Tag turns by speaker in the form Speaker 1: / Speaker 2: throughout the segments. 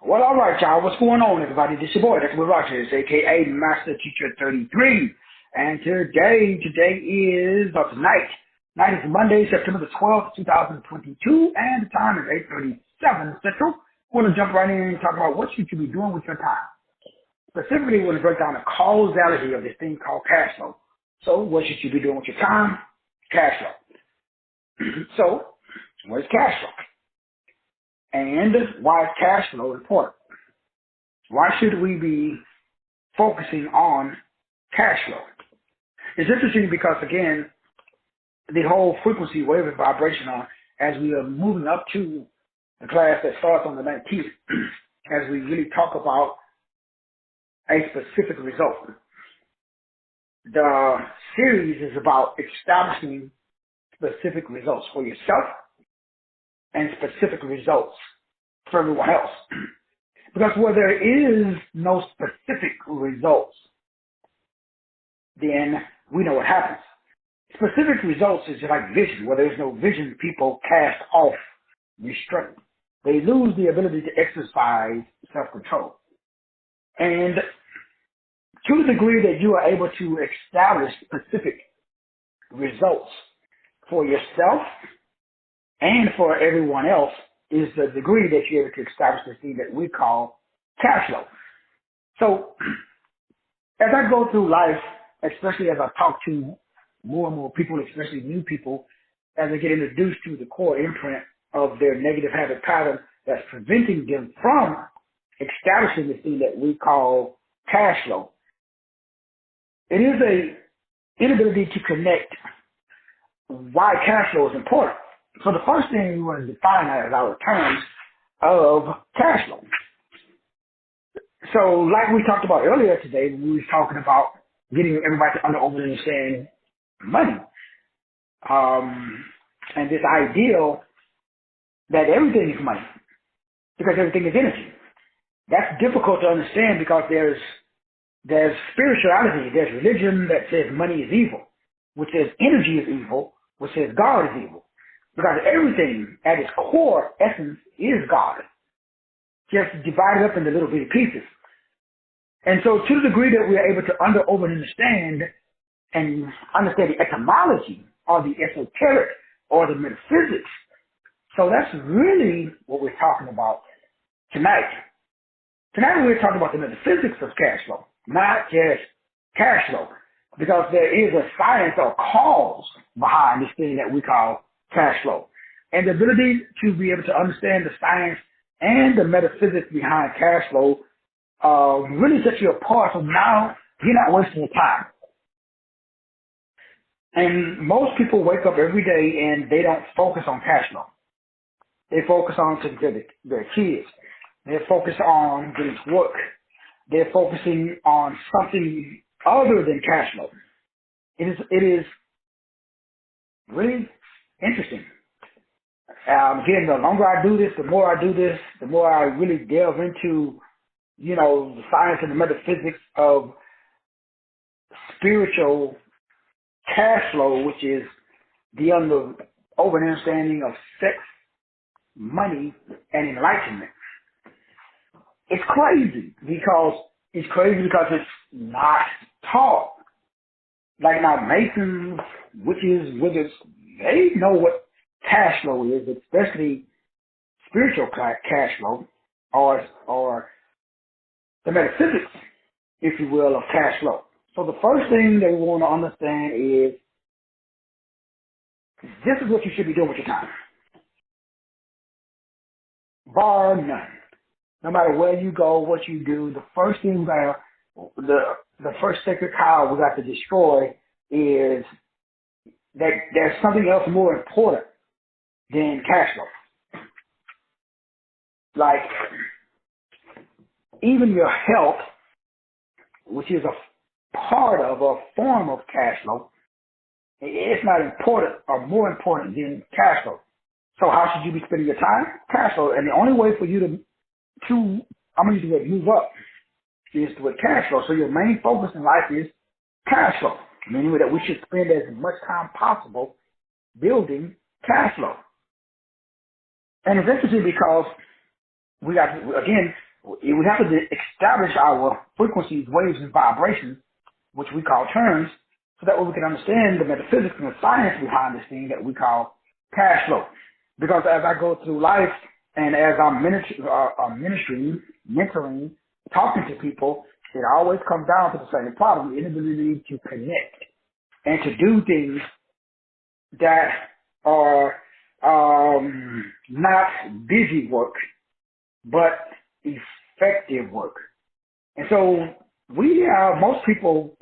Speaker 1: Well, all right, y'all. What's going on, everybody? This your boy, Dr. Rogers, a.k.a. Master Teacher 33. And today is, tonight is Monday, September the 12th, 2022, and the time is 8:37 Central. We're going to jump right in and talk about what you should be doing with your time. Specifically, we're going to break down the causality of this thing called cash flow. So, what should you be doing with your time? Cash flow. So, what is cash flow? And why is cash flow important? Why should we be focusing on cash flow? It's interesting because, again, the whole frequency, wave, and vibration as we are moving up to the class that starts on the 19th, as we really talk about a specific result. The series is about establishing specific results for yourself and specific results for everyone else. Because where there is no specific results, then we know what happens. Specific results is like vision. Where there's no vision, people cast off restraint. They lose the ability to exercise self-control. And to the degree that you are able to establish specific results for yourself and for everyone else is the degree that you're able to establish this thing that we call cash flow. So as I go through life, especially as I talk to more and more people, especially new people, as they get introduced to the core imprint of their negative habit pattern that's preventing them from establishing this thing that we call cash flow, it is a inability to connect why cash flow is important. So the first thing we want to define as our terms of cash flow. So like we talked about earlier today, we were talking about getting everybody to understand money. And this ideal that everything is money because everything is energy. That's difficult to understand because there's spirituality, there's religion that says money is evil, which says energy is evil, which says God is evil. Because everything at its core essence is God, just divided up into little bitty pieces. And so to the degree that we are able to understand and understand the etymology or the esoteric or the metaphysics, so that's really what we're talking about tonight. Tonight we're talking about the metaphysics of cash flow, not just cash flow, because there is a science or cause behind this thing that we call cash flow. And the ability to be able to understand the science and the metaphysics behind cash flow really sets you apart. So now you're not wasting your time. And most people wake up every day and they don't focus on cash flow. They focus on taking care of their kids. They focus on getting to work. They're focusing on something other than cash flow. It is really interesting. Again, the longer I do this, the more I do this, the more I really delve into, the science and the metaphysics of spiritual cash flow, which is the understanding of sex, money, and enlightenment. It's crazy because it's not taught. Like now, Masons, witches, wizards, they know what cash flow is, especially spiritual cash flow, or the metaphysics, if you will, of cash flow. So the first thing that we want to understand is this is what you should be doing with your time. Bar none. No matter where you go, what you do, the first thing the first sacred cow we got to destroy is that there's something else more important than cash flow. Like, even your health, which is a part of a form of cash flow, it's not important or more important than cash flow. So how should you be spending your time? Cash flow. And the only way for you to I'm going to use the word move up, is with cash flow. So your main focus in life is cash flow, meaning that we should spend as much time possible building cash flow. And it's interesting because we got, again, We have to establish our frequencies, waves, and vibrations, which we call terms, so that way we can understand the metaphysics and the science behind this thing that we call cash flow. Because as I go through life and as I'm ministering, mentoring, talking to people, it always comes down to the same problem, the inability to connect and to do things that are not busy work, but effective work. And so most people,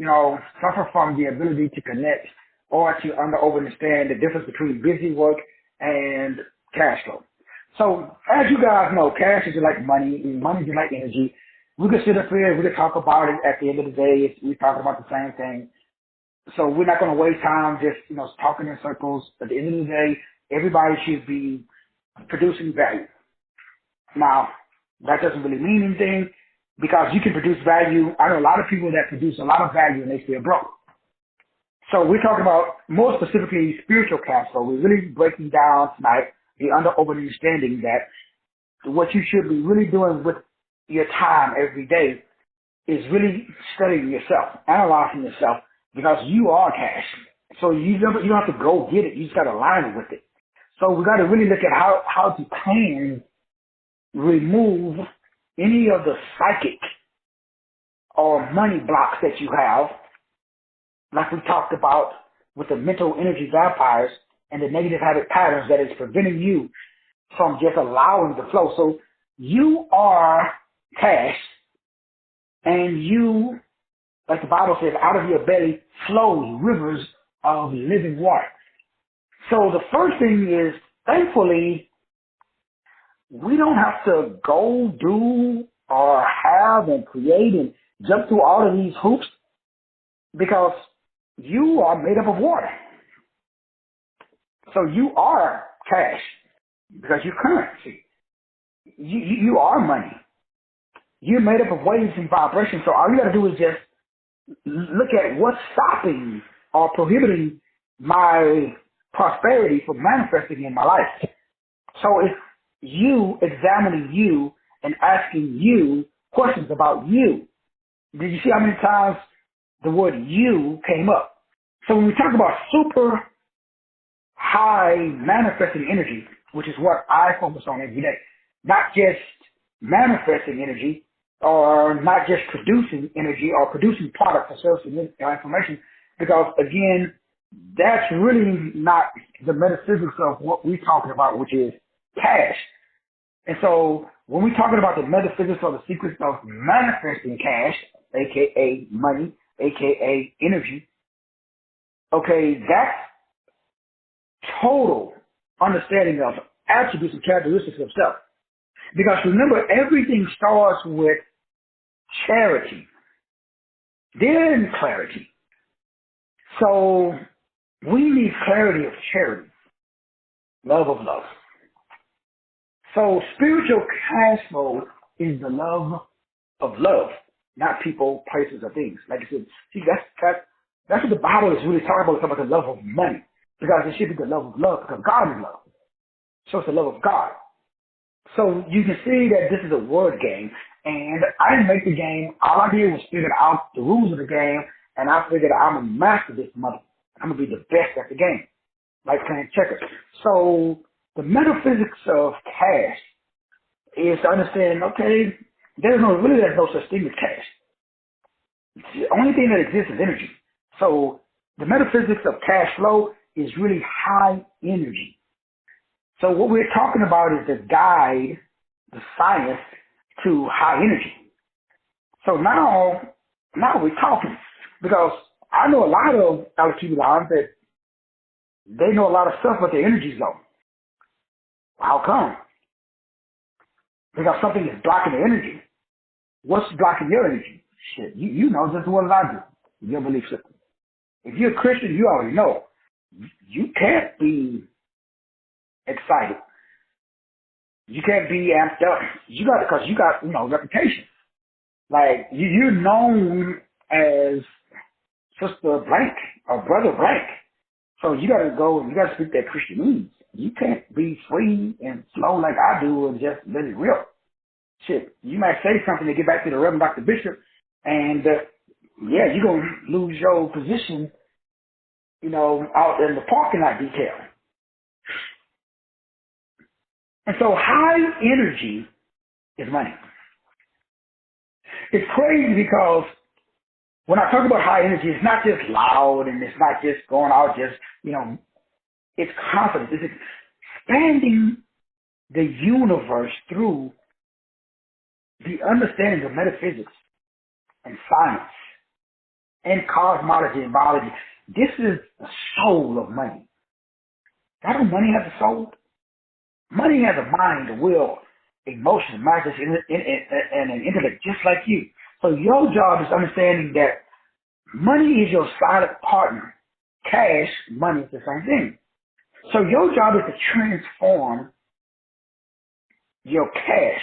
Speaker 1: suffer from the ability to connect or to understand the difference between busy work and cash flow. So as you guys know, cash is like money, money is like energy. We could sit up here, we could talk about it. At the end of the day, we're talking about the same thing. So we're not going to waste time just, talking in circles. At the end of the day, everybody should be producing value. Now, that doesn't really mean anything because you can produce value. I know a lot of people that produce a lot of value and they still broke. So we're talking about more specifically spiritual cash flow. We're really breaking down tonight the understanding that what you should be really doing with your time every day is really studying yourself, analyzing yourself, because you are cash. So you don't have to go get it. You just got to align with it. So we got to really look at how to plan, remove any of the psychic or money blocks that you have, like we talked about with the mental energy vampires and the negative habit patterns that is preventing you from just allowing the flow. So you are cash, and you, like the Bible says, out of your belly flows rivers of living water. So the first thing is, thankfully, we don't have to go do or have and create and jump through all of these hoops because you are made up of water. So you are cash because you're currency. You are money. You're made up of waves and vibrations. So all you got to do is just look at what's stopping or prohibiting my prosperity from manifesting in my life. So it's you examining you and asking you questions about you. Did you see how many times the word you came up? So when we talk about super high manifesting energy, which is what I focus on every day, not just manifesting energy or not just producing energy or producing products or services or information, because again, that's really not the metaphysics of what we're talking about, which is cash. And so when we're talking about the metaphysics or the secrets of manifesting cash, aka money, aka energy, okay, that's total understanding of attributes and characteristics of self. Because remember, everything starts with charity, then clarity. So we need clarity of charity, love of love. So spiritual cash flow is the love of love, not people, places, or things. Like I said, see, that's what the Bible is really talking about. It's about the love of money, because it should be the love of love, because God is love. So it's the love of God. So you can see that this is a word game, and I didn't make the game. All I did was figure out the rules of the game, and I figured I'm going to master this mother. I'm going to be the best at the game, like playing checkers. So the metaphysics of cash is to understand, okay, there's no such thing as cash. The only thing that exists is energy. So the metaphysics of cash flow is really high energy. So what we're talking about is the guide, the science to high energy. So now we're talking, because I know a lot of LQ lines that they know a lot of stuff, but their energy's low. How come? Because something is blocking the energy. What's blocking your energy? Shit, you know just as well as I do, your belief system. If you're a Christian, you already know. You can't be excited. You can't be amped up. Because you got, reputation. Like, you're known as Sister Blank or Brother Blank. So you got to go and you got to speak that Christianese. You can't be free and slow like I do and just let it rip. Shit, you might say something to get back to the Reverend Dr. Bishop, and yeah, you're going to lose your position, out in the parking lot detail. And so high energy is money. It's crazy because when I talk about high energy, it's not just loud and it's not just going out it's confidence. It's expanding the universe through the understanding of metaphysics and science and cosmology and biology. This is the soul of money. How does money have a soul? Money has a mind, a will, emotion, imagination, and an intellect just like you. So your job is understanding that money is your silent partner. Cash, money is the same thing. So your job is to transform your cash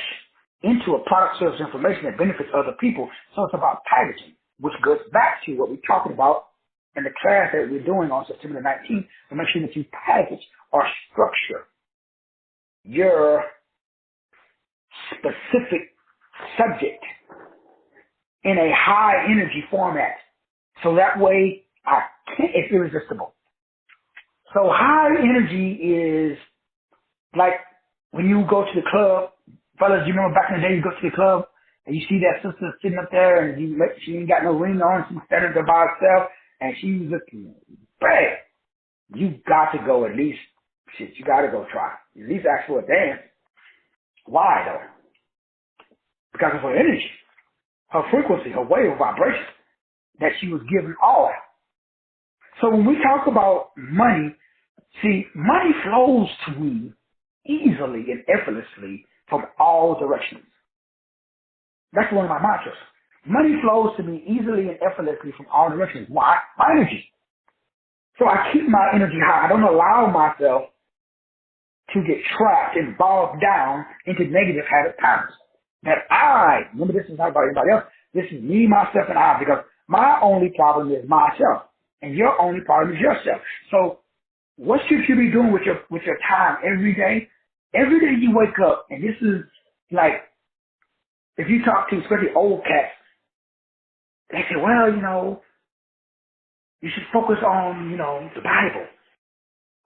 Speaker 1: into a product, service, information that benefits other people. So it's about packaging, which goes back to what we're talking about in the class that we're doing on September the 19th, to make sure that you package or structure your specific subject in a high energy format. So that way it's irresistible. So high energy is like when you go to the club. Fellas, you remember back in the day you go to the club and you see that sister sitting up there and she ain't got no ring on, she's standing there by herself and she's looking bad. You got to go at least, you got to go try. At least ask for a dance. Why though? Because of her energy, her frequency, her wave of vibration that she was giving off. So when we talk about money, see, money flows to me easily and effortlessly from all directions. That's one of my mantras. Money flows to me easily and effortlessly from all directions. Why? My energy. So I keep my energy high. I don't allow myself to get trapped and bogged down into negative habit patterns. Remember, this is not about anybody else. This is me, myself, and I, because my only problem is myself, and your only problem is yourself. So what should you be doing with your time every day? Every day you wake up, and this is like, if you talk to especially old cats, they say, well, you should focus on, the Bible,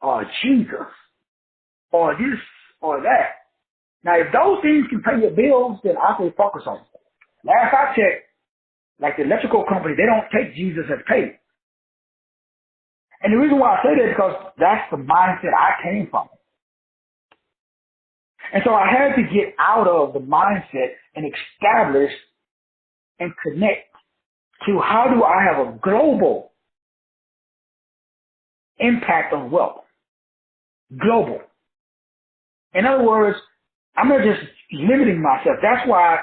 Speaker 1: or Jesus, or this, or that. Now, if those things can pay your bills, then I say focus on it. Last I checked, like the electrical company, they don't take Jesus as paid. And the reason why I say that is because that's the mindset I came from. And so I had to get out of the mindset and establish and connect to how do I have a global impact on wealth. Global. In other words, I'm not just limiting myself. That's why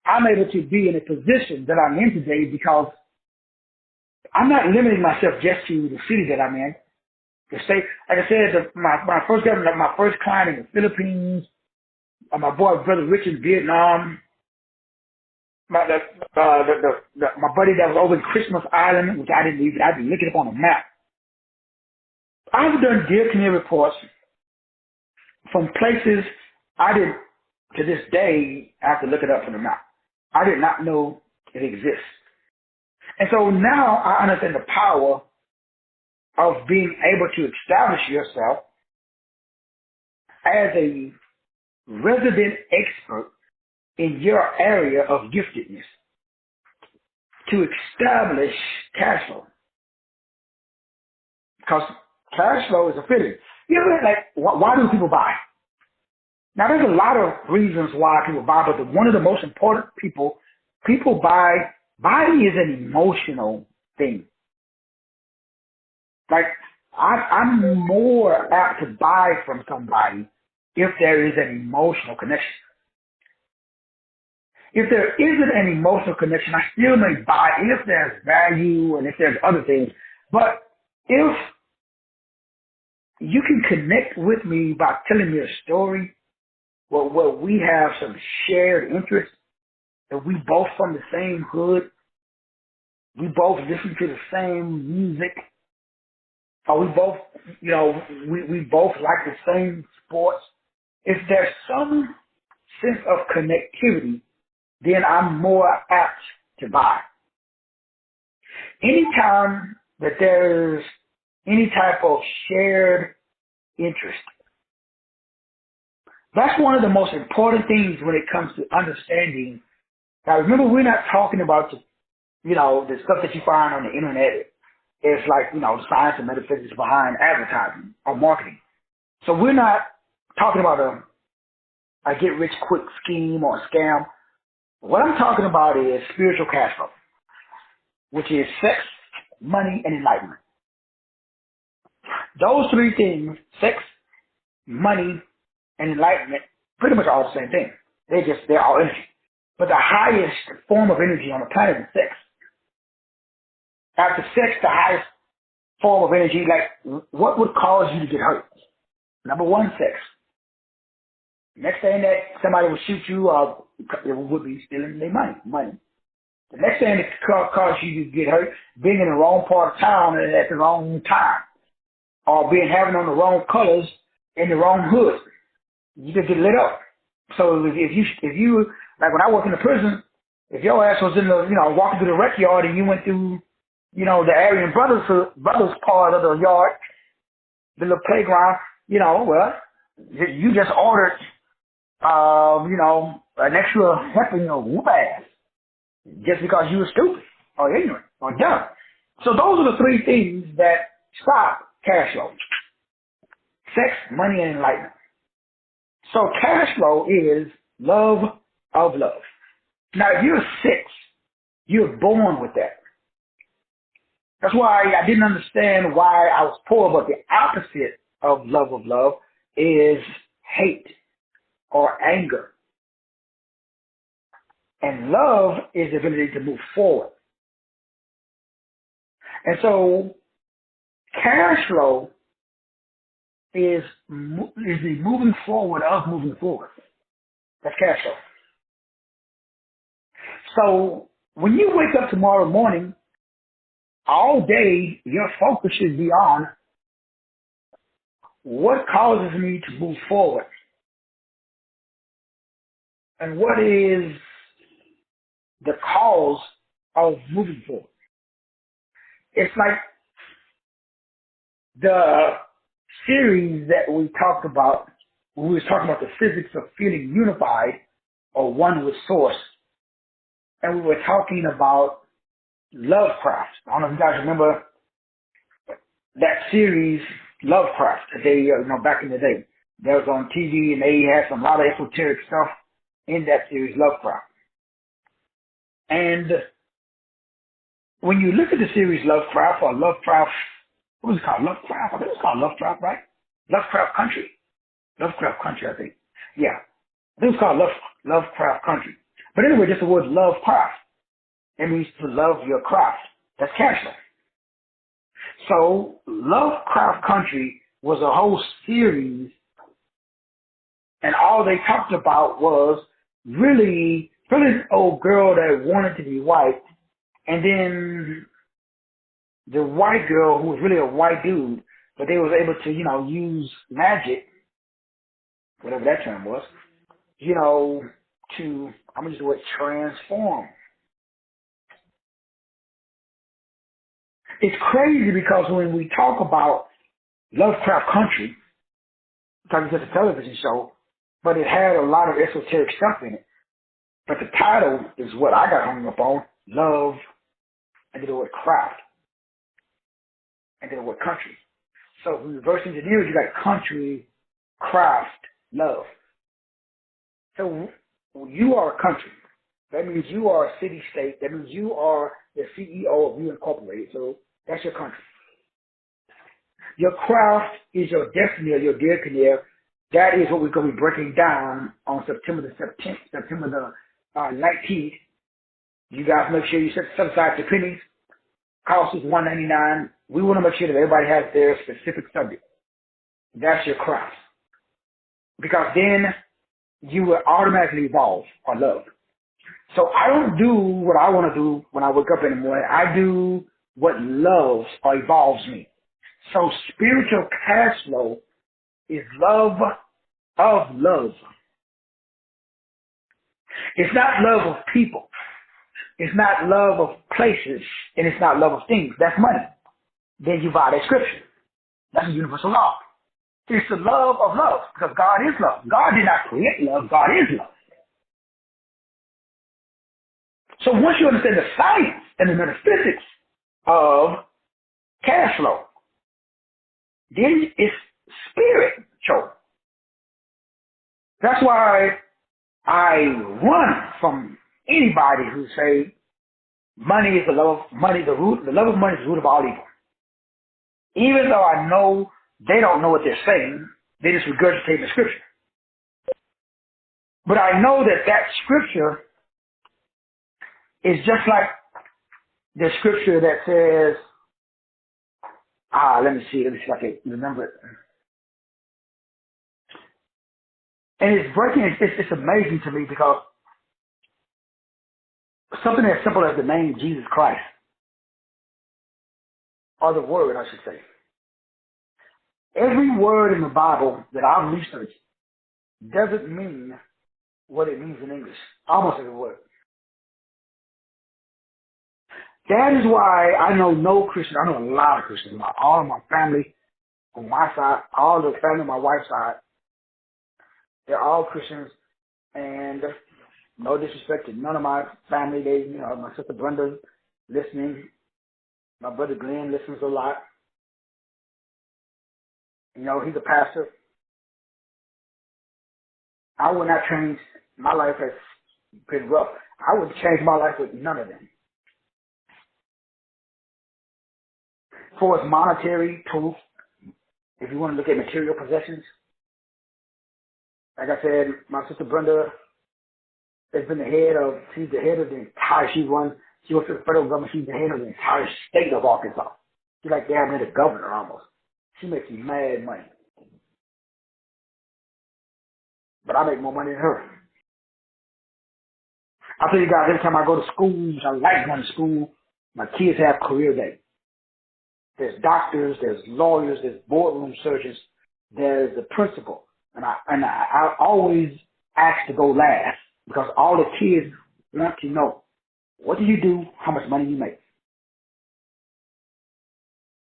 Speaker 1: I'm able to be in a position that I'm in today, because I'm not limiting myself just to the city that I'm in. The state, like I said, my first government, my first client in the Philippines, my boy brother Rich in Vietnam, my buddy that was over in Christmas Island, which I didn't even, I'd be looking up on a map. I've done deal community reports from places I didn't, to this day, I have to look it up from the map. I did not know it exists. And so now I understand the power of being able to establish yourself as a resident expert in your area of giftedness to establish cash flow. Because cash flow is a feeling. Why do people buy? Now, there's a lot of reasons why people buy, but one of the most important people buy, buying is an emotional thing. Like, I'm more apt to buy from somebody if there is an emotional connection. If there isn't an emotional connection, I still may buy if there's value and if there's other things. But if you can connect with me by telling me a story where we have some shared interests, that we both from the same hood, we both listen to the same music, or we both, we both like the same sports. If there's some sense of connectivity, then I'm more apt to buy. Anytime that there's any type of shared interest, that's one of the most important things when it comes to understanding. Now remember, we're not talking about the stuff that you find on the internet. It's like, the science and metaphysics behind advertising or marketing. So we're not talking about a get-rich-quick scheme or a scam. What I'm talking about is spiritual cash flow, which is sex, money, and enlightenment. Those three things, sex, money, and enlightenment, pretty much all the same thing. They're all energy. But the highest form of energy on the planet is sex. After sex, the highest form of energy, like what would cause you to get hurt? Number one, sex. Next thing that somebody would shoot you, it would be stealing their money. The next thing that could cause you to get hurt, being in the wrong part of town and at the wrong time, or having on the wrong colors in the wrong hood. You could get lit up. So if you like when I work in the prison, if your ass was in the walking through the rec yard and you went through the Aryan brothers part of the yard, the little playground, well, you just ordered an extra helping of whoop ass just because you were stupid or ignorant or dumb. So those are the three things that stop cash flow: sex, money, and enlightenment. So cash flow is love of love. Now, if you're 6, you're born with that. That's why I didn't understand why I was poor, but the opposite of love is hate or anger. And love is the ability to move forward. And so cash flow is the moving forward of moving forward. That's cash flow. So when you wake up tomorrow morning, all day your focus should be on what causes me to move forward and what is the cause of moving forward. It's like the series that we talked about when we were talking about the physics of feeling unified or one with source. And we were talking about Lovecraft. I don't know if you guys remember that series, Lovecraft, that they, back in the day. That was on TV and they had a lot of esoteric stuff in that series, Lovecraft. And when you look at the series Lovecraft or Lovecraft, what was it called? Lovecraft? I think it was called Lovecraft, right? Lovecraft Country. Lovecraft Country, I think. Yeah. I think it was called Lovecraft Country. But anyway, just the word Lovecraft. It means to love your craft. That's cash flow. So Lovecraft Country was a whole series, and all they talked about was really an old girl that wanted to be white, and then the white girl who was really a white dude, but they was able to, use magic, whatever that term was, to, I'm going to use the word transform. It's crazy because when we talk about Lovecraft Country, because it's a television show, but it had a lot of esoteric stuff in it. But the title is what I got hung up on: love, and then the word craft, and then the word country. So if we reverse engineer, you got country, craft, love. So you are a country. That means you are a city state. That means you are the CEO of You Incorporated. So that's your country. Your craft is your destiny or your destiny. That is what we're going to be breaking down on September the 19th. You guys make sure you set aside the pennies. Cost is $1.99. We want to make sure that everybody has their specific subject. That's your craft. Because then you will automatically evolve or love. So I don't do what I want to do when I wake up in the morning. I do what loves or evolves me. So spiritual cash flow is love of love. It's not love of people. It's not love of places. And it's not love of things. That's money. Then you violate scripture. That's a universal law. It's the love of love because God is love. God did not create love. God is love. So once you understand the science and the metaphysics of cash flow, then it's spiritual. That's why I run from anybody who say money is the love of money, the love of money is the root of all evil. Even though I know they don't know what they're saying, they just regurgitate the scripture. But I know that that scripture is just like the scripture that says, let me see if I can remember it. And it's breaking, it's amazing to me because something as simple as the name Jesus Christ, or the word, I should say. Every word in the Bible that I've researched doesn't mean what it means in English. Almost every word. That is why I know no Christian. I know a lot of Christians. All of my family on my side, all the family on my wife's side, they're all Christians. And no disrespect to none of my family. They, my sister Brenda listening. My brother Glenn listens a lot. He's a pastor. I would not change. My life has been rough. I would change my life with none of them. For its monetary proof, if you want to look at material possessions, like I said, my sister Brenda has been she's the head of the entire, she works for the federal government, she's the head of the entire state of Arkansas. She's like damn near the governor almost. She makes mad money. But I make more money than her. I tell you guys, every time I go to schools, I like going to school. My kids have career day. There's doctors, there's lawyers, there's boardroom surgeons, there's the principal. And I always ask to go last because all the kids want to know, what do you do, how much money you make?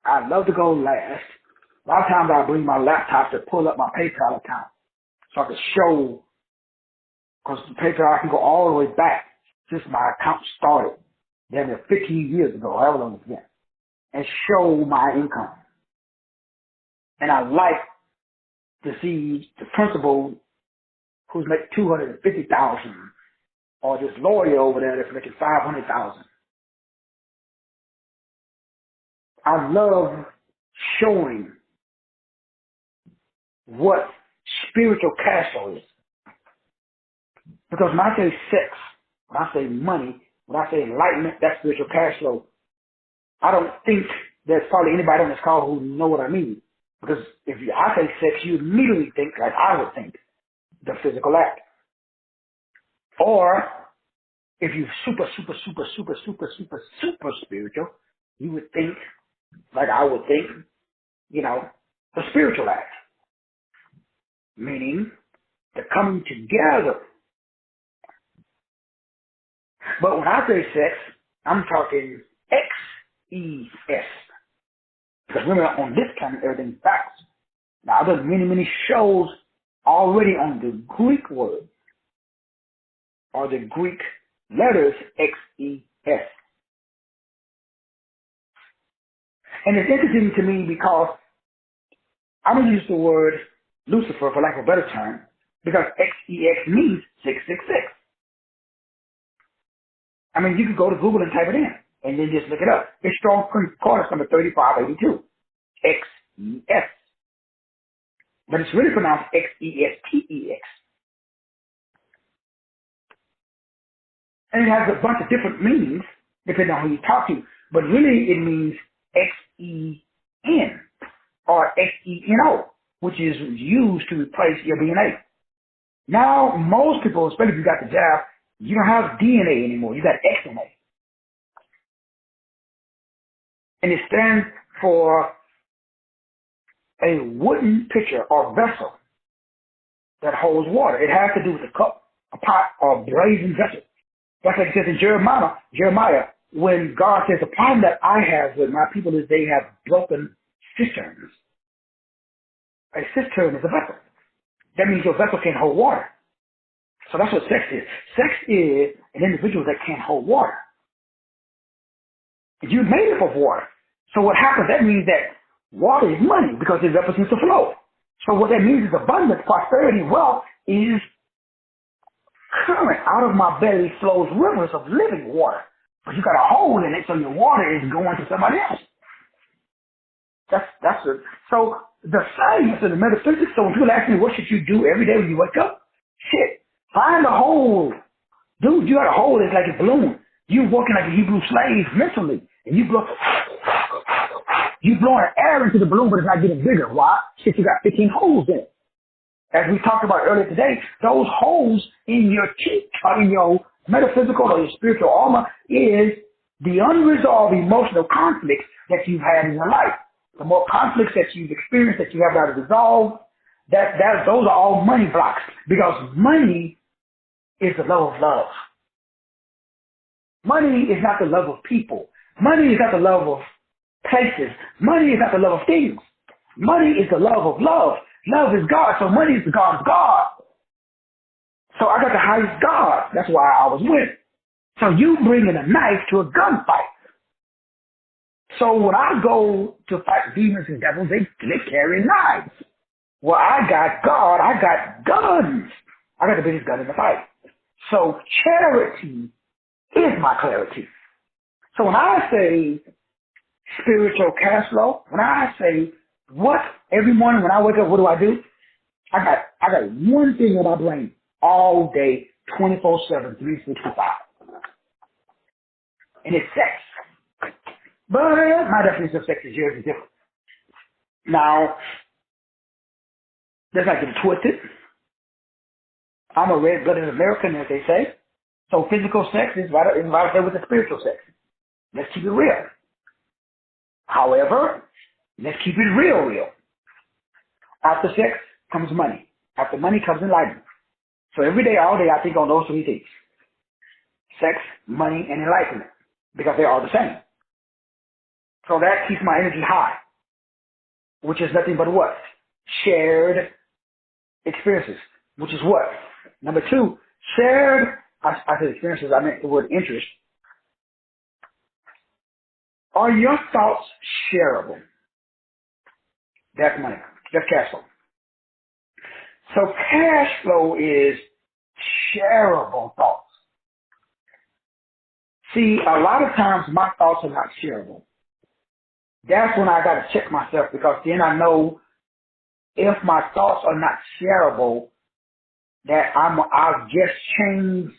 Speaker 1: I love to go last. A lot of times I bring my laptop to pull up my PayPal account so I can show, because the PayPal I can go all the way back since my account started, damn near 15 years ago, however long it's been, and show my income. And I like to see the principal who's making $250,000 or this lawyer over there that's making $500,000. I love showing what spiritual cash flow is. Because when I say sex, when I say money, when I say enlightenment, that's spiritual cash flow. I don't think there's probably anybody on this call who know what I mean. Because if I say sex, you immediately think, like I would think, the physical act. Or if you're super spiritual, you would think, like I would think, the spiritual act. Meaning the coming together. But when I say sex, I'm talking X-E-S. Because remember, on this planet, everything's backwards. Now, I've done many shows already on the Greek word, or the Greek letters X-E-S. And it's interesting to me because I'm going to use the word Lucifer, for lack of a better term, because X-E-X means 666. I mean, you could go to Google and type it in, and then just look it up. It's Strong Concordance number 3582, X-E-S. But it's really pronounced X-E-S-T-E-X. And it has a bunch of different meanings, depending on who you talk to. But really, it means X-E-N, or X-E-N-O, which is used to replace your DNA. Now, most people, especially if you got the jab, you don't have DNA anymore. You got XNA. And it stands for a wooden pitcher or vessel that holds water. It has to do with the cup a pot or a brazen vessel. That's like it says in Jeremiah, when God says, the problem that I have with my people is they have broken cisterns. A cistern is a vessel. That means your vessel can't hold water. So that's what sex is. Sex is an individual that can't hold water. And you're made up of water. So what happens, that means that water is money because it represents the flow. So what that means is abundance, prosperity, wealth is current. Out of my belly flows rivers of living water. But you got a hole in it, so your water is going to somebody else. That's it. So the science and the metaphysics, so when people ask me, what should you do every day when you wake up? Shit, find a hole. Dude, you got a hole that's like a balloon. You're working like a Hebrew slave mentally. And you blowing air into the balloon, but it's not getting bigger. Why? Shit, you got 15 holes in it. As we talked about earlier today, those holes in your cheek, or in your metaphysical or your spiritual armor, is the unresolved emotional conflicts that you've had in your life. The more conflicts that you've experienced that you have got to resolve, those are all money blocks. Because money is the love of love. Money is not the love of people. Money is not the love of places. Money is not the love of things. Money is the love of love. Love is God, so money is the God of God. So I got the highest God. That's why I was with. So you bringing a knife to a gunfight. So when I go to fight demons and devils, they carry knives. Well, I got God. I got guns. I got the biggest gun in the fight. So charity is my clarity. So when I say spiritual cash flow, when I say what every morning when I wake up, what do? I got one thing in my brain all day, 24/7, 365. And it's sex. But my definition of sex is yours is different. Now, let's not get it twisted. I'm a red-blooded American, as they say. So physical sex is right there with the spiritual sex. Let's keep it real. However, let's keep it real. After sex comes money. After money comes enlightenment. So every day, all day, I think on those three things. Sex, money, and enlightenment. Because they're all the same. So that keeps my energy high. Which is nothing but what? Shared experiences. Which is what? Number two, shared, I said experiences, I meant the word interest. Are your thoughts shareable? That's money. That's cash flow. So cash flow is shareable thoughts. See, a lot of times my thoughts are not shareable. That's when I got to check myself, because then I know if my thoughts are not shareable, that I've just changed.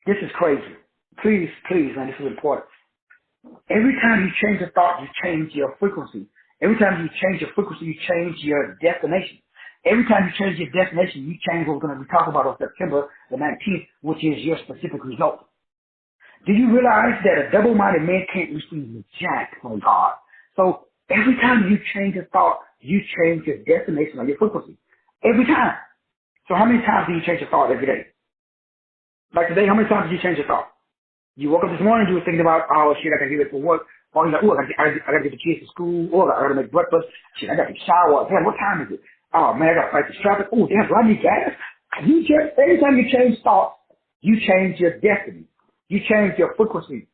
Speaker 1: This is crazy. Please, man, this is important. Every time you change a thought, you change your frequency. Every time you change your frequency, you change your destination. Every time you change your destination, you change what we're going to be talking about on September the 19th, which is your specific result. Do you realize that a double-minded man can't receive jack from God? So every time you change a thought, you change your destination or your frequency. Every time. So how many times do you change your thought every day? Like today, how many times did you change your thought? You woke up this morning, you were thinking about, oh shit, I gotta get it for work. Or you're like, oh, I gotta get the kids to school. Oh, I gotta make breakfast. Shit, I gotta shower. Damn, what time is it? Oh man, I gotta fight this traffic. Oh, damn, do I need gas? Every time you change thoughts, you change your destiny. You change your frequency.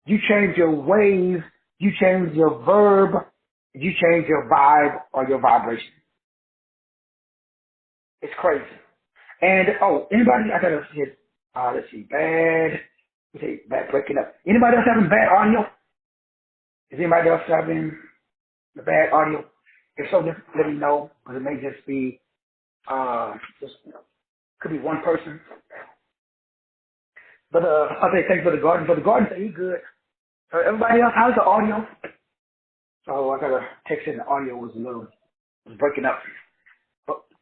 Speaker 1: You change your wave. You change your verb. You change your vibe or your vibration. It's crazy. And, anybody, I gotta hit, let's see, bad breaking up. Anybody else having bad audio? Is anybody else having the bad audio? If so, just let me know, because it may just be, could be one person. But, I'll say thanks for the garden. But the garden said he's good. So everybody else, how's the audio? So I got a text in, the audio was breaking up.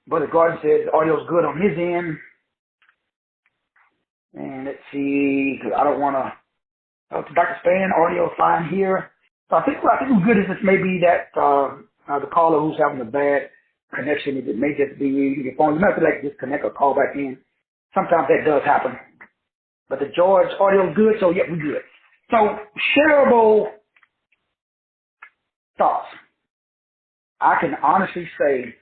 Speaker 1: But the garden says the audio's good on his end. And let's see, 'cause I don't want to, Dr. Span, audio fine here. So I think we're good is this maybe that, the caller who's having a bad connection. It may just be your phone. You might have to like disconnect or call back in. Sometimes that does happen. But the George audio is good, so yeah, we good. So shareable thoughts. I can honestly say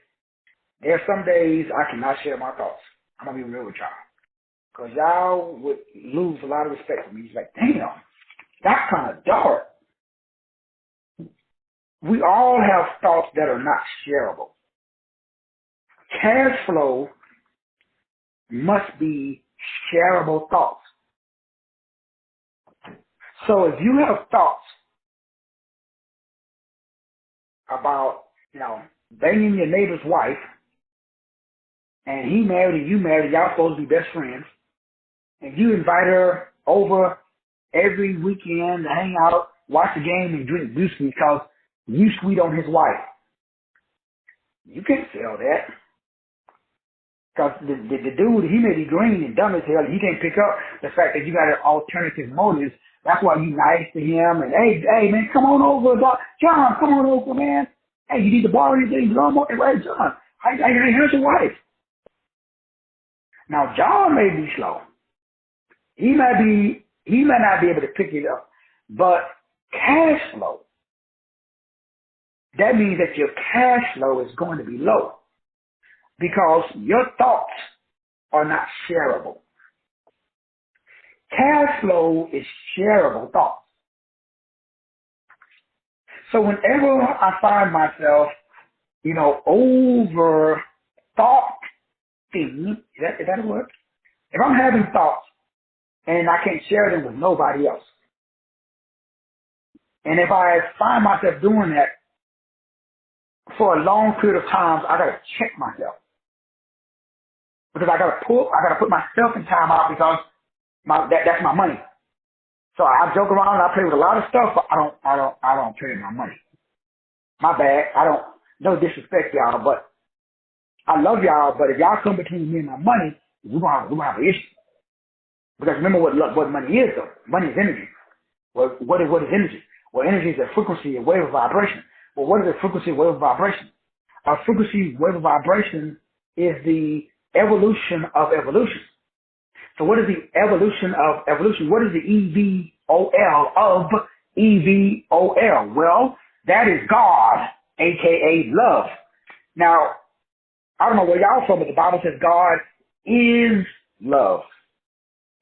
Speaker 1: there are some days I cannot share my thoughts. I'm gonna be real with y'all. Cause y'all would lose a lot of respect for me. It's like, damn, that's kind of dark. We all have thoughts that are not shareable. Cash flow must be shareable thoughts. So if you have thoughts about, banging your neighbor's wife, and he married and you married, y'all supposed to be best friends, and you invite her over every weekend to hang out, watch the game, and drink whiskey because you sweet on his wife. You can't sell that. Because the dude, he may be green and dumb as hell, and he can't pick up the fact that you got an alternative motives. That's why you nice to him, and hey, man, come on over, John, come on over, man. Hey, you need to borrow anything, lawnmower? Hey, John, here's your wife. Now, John may be slow. He may not be able to pick it up, but cash flow, that means that your cash flow is going to be low because your thoughts are not shareable. Cash flow is shareable thoughts. So whenever I find myself, over thought thing, is that a word? If I'm having thoughts and I can't share them with nobody else, and if I find myself doing that for a long period of time, I gotta check myself. Because I gotta put myself in time out because that's my money. So I joke around and I play with a lot of stuff, but I don't play with my money. My bad. No disrespect y'all, but I love y'all, but if y'all come between me and my money, we're gonna have an issue. Because remember what money is though. Money is energy. Well, what is energy? Well, energy is a frequency, a wave of vibration. Well, what is a frequency, wave of vibration? A frequency, wave of vibration is the evolution of evolution. So what is the evolution of evolution? What is the EVOL of EVOL? Well, that is God, aka love. Now, I don't know where y'all from, but the Bible says God is love.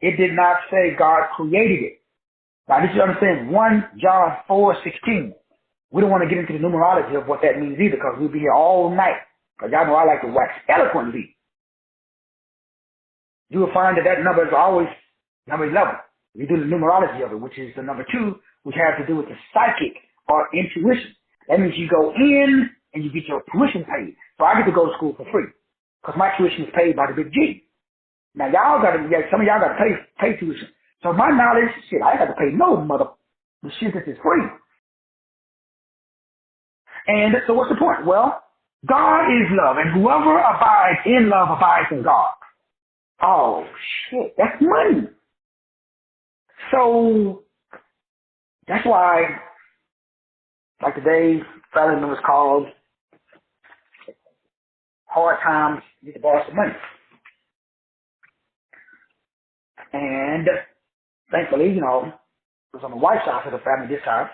Speaker 1: It did not say God created it. Now, I need you to understand 1 John 4:16. We don't want to get into the numerology of what that means either because we'll be here all night. Because y'all know I like to wax eloquently. You will find that number is always number 11. You do the numerology of it, which is the number 2, which has to do with the psychic or intuition. That means you go in and you get your tuition paid. So I get to go to school for free because my tuition is paid by the big G. Now some of y'all got to pay tuition. So my knowledge, I ain't got to pay no the shit that is free. And so what's the point? Well, God is love, and whoever abides in love abides in God. Oh shit, that's money. So that's why, like today, family was called Hard Times, need to borrow some money. And thankfully, it was on the wife's side of the family this time.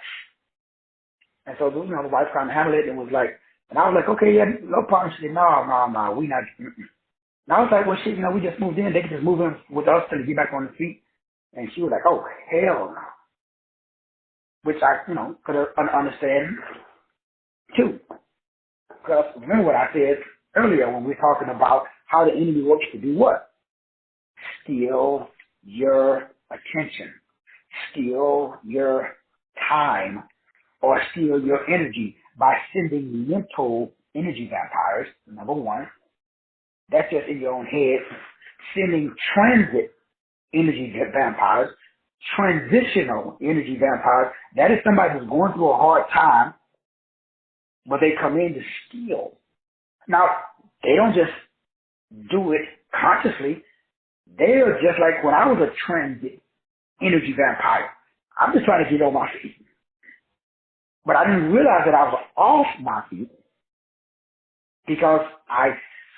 Speaker 1: And so, the wife kind of handled it and was like, and I was like, okay, yeah, no problem. She said, no, we not. And I was like, well, shit, we just moved in. They can just move in with us till they get back on the feet. And she was like, oh, hell no. Which I, could understand too. Because remember what I said earlier when we were talking about how the enemy works to do what? Steal your attention. Steal your time. Or steal your energy by sending mental energy vampires, number 1. That's just in your own head. Sending transit energy vampires, transitional energy vampires. That is somebody who's going through a hard time, but they come in to steal. Now, they don't just do it consciously. They're just like when I was a transit energy vampire. I'm just trying to get on my feet. But I didn't realize that I was off my feet because I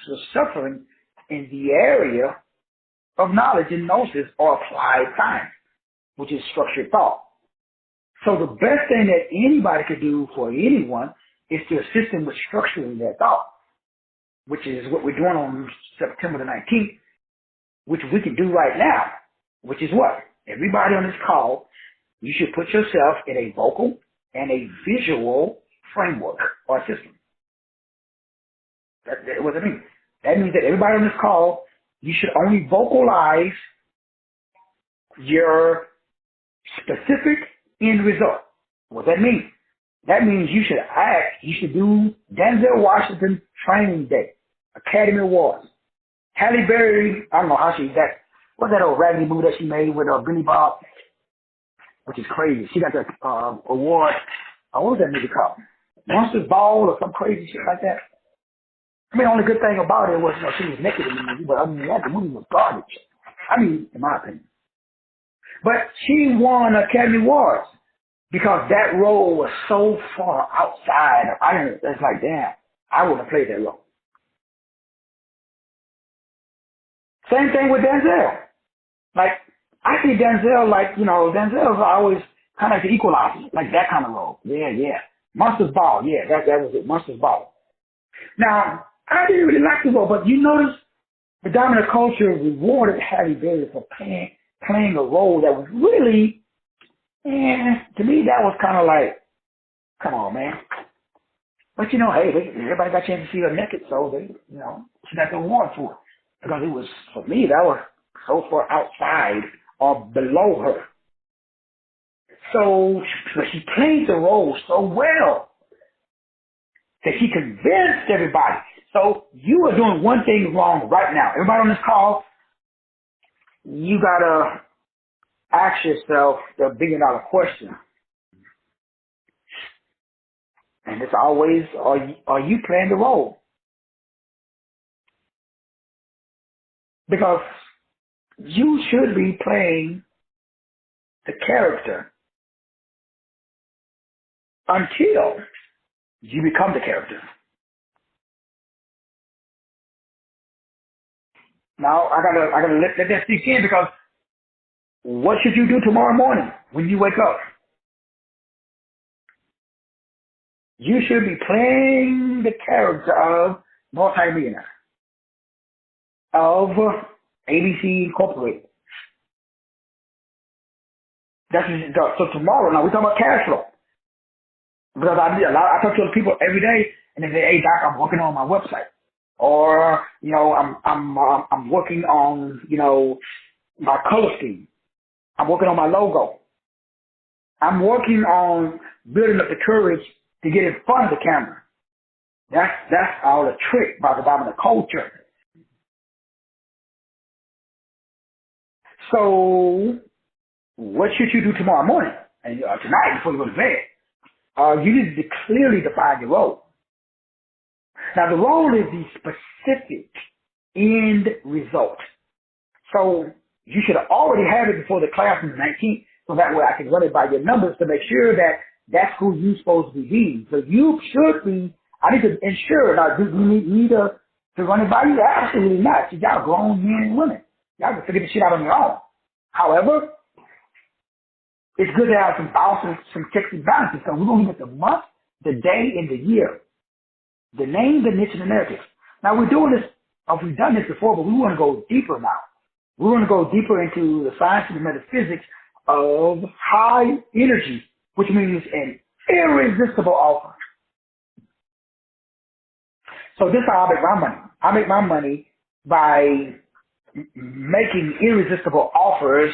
Speaker 1: was suffering in the area of knowledge and gnosis or applied science, which is structured thought. So the best thing that anybody could do for anyone is to assist them with structuring their thought, which is what we're doing on September the 19th, which we can do right now, which is what? Everybody on this call, you should put yourself in a vocal and a visual framework or system. What does that mean? That means that everybody on this call, you should only vocalize your specific end result. What that means? That means you should do Denzel Washington Training Day, Academy Awards. Halle Berry, I don't know how she's that. What's that old raggedy movie that she made with Billy Bob? Which is crazy. She got the award. What was that movie called? Monsters Ball or some crazy shit like that. I mean, the only good thing about it was, she was naked in the movie, but other than that, the movie was garbage. I mean, in my opinion. But she won Academy Awards because that role was so far outside of Ireland. It's like, damn, I would have played that role. Same thing with Denzel. Like, I see Denzel Denzel's always kind of like the equalizer, like that kind of role. Yeah. Monsters Ball, yeah, that was it, Monsters Ball. Now, I didn't really like the role, but you notice the dominant culture rewarded Halle Berry for playing a role that was really, to me, that was kind of like, come on, man. But hey, everybody got a chance to see her naked, so she got the award for it. Because it was, for me, that was so far outside or below her. So, but she played the role so well that she convinced everybody. So you are doing one thing wrong right now. Everybody on this call, you gotta ask yourself the $1 billion question. And it's always, are you playing the role? Because you should be playing the character until you become the character. Now, I gotta let that sink in, because what should you do tomorrow morning when you wake up? You should be playing the character of multimillionaire, of ABC Incorporated. So tomorrow, now we're talking about cash flow. Because I talk to people every day, and they say, "Hey, Doc, I'm working on my website," or I'm working on my color scheme. I'm working on my logo. I'm working on building up the courage to get in front of the camera. That's all a trick by the dominant culture. So, what should you do tomorrow morning and tonight before you go to bed? You need to clearly define your role. Now, the role is the specific end result. So, you should already have it before the class on the 19th, so that way I can run it by your numbers to make sure that that's who you're supposed to be being. So you should be, I need to ensure, now, do you need me to run it by you? Absolutely not. Y'all grown men and women. Y'all can figure this shit out on your own. However, it's good to have some checks and balances. So we're going to look at the month, the day, and the year. The name, the niche, and the narrative. Now we're doing this, we've done this before, but we want to go deeper now. We want to go deeper into the science and the metaphysics of high energy, which means an irresistible offer. So this is how I make my money. I make my money by making irresistible offers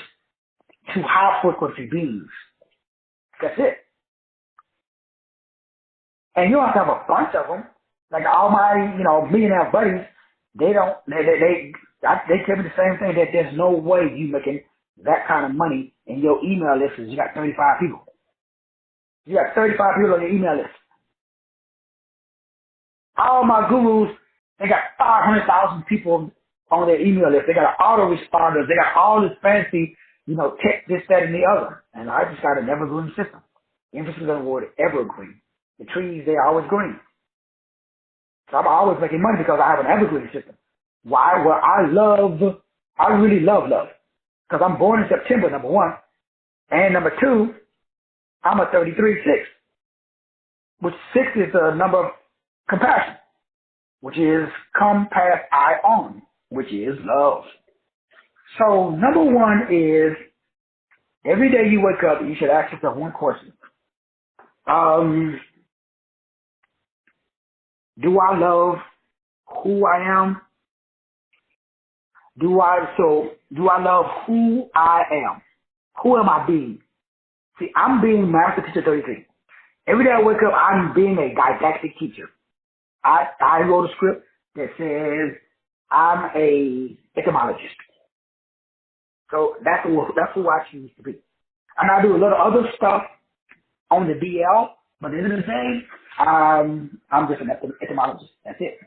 Speaker 1: to high frequency beings. That's it. And you don't have to have a bunch of them. Like all my, millionaire buddies, they tell me the same thing, that there's no way you making that kind of money in your email list is you got 35 people. You got 35 people on your email list. All my gurus, they got 500,000 people on their email list. They got autoresponders. They got all this fancy, tech, this, that, and the other. And I just got an evergreen system. Emphasis on the word evergreen. The trees, they're always green. So I'm always making money because I have an evergreen system. Why? Well, I really love love. Because I'm born in September, number one. And number two, I'm a 33-6, which 6 is the number of compassion, which is come pass I on, which is love. So number one is every day you wake up, you should ask yourself one question. Do I love who I am? Do I love who I am? Who am I being? See, I'm being Master Teacher 33. Every day I wake up, I'm being a didactic teacher. I wrote a script that says I'm a etymologist. So that's who I choose to be. And I do a lot of other stuff on the DL, but at the end of the day, I'm just an etymologist. That's it.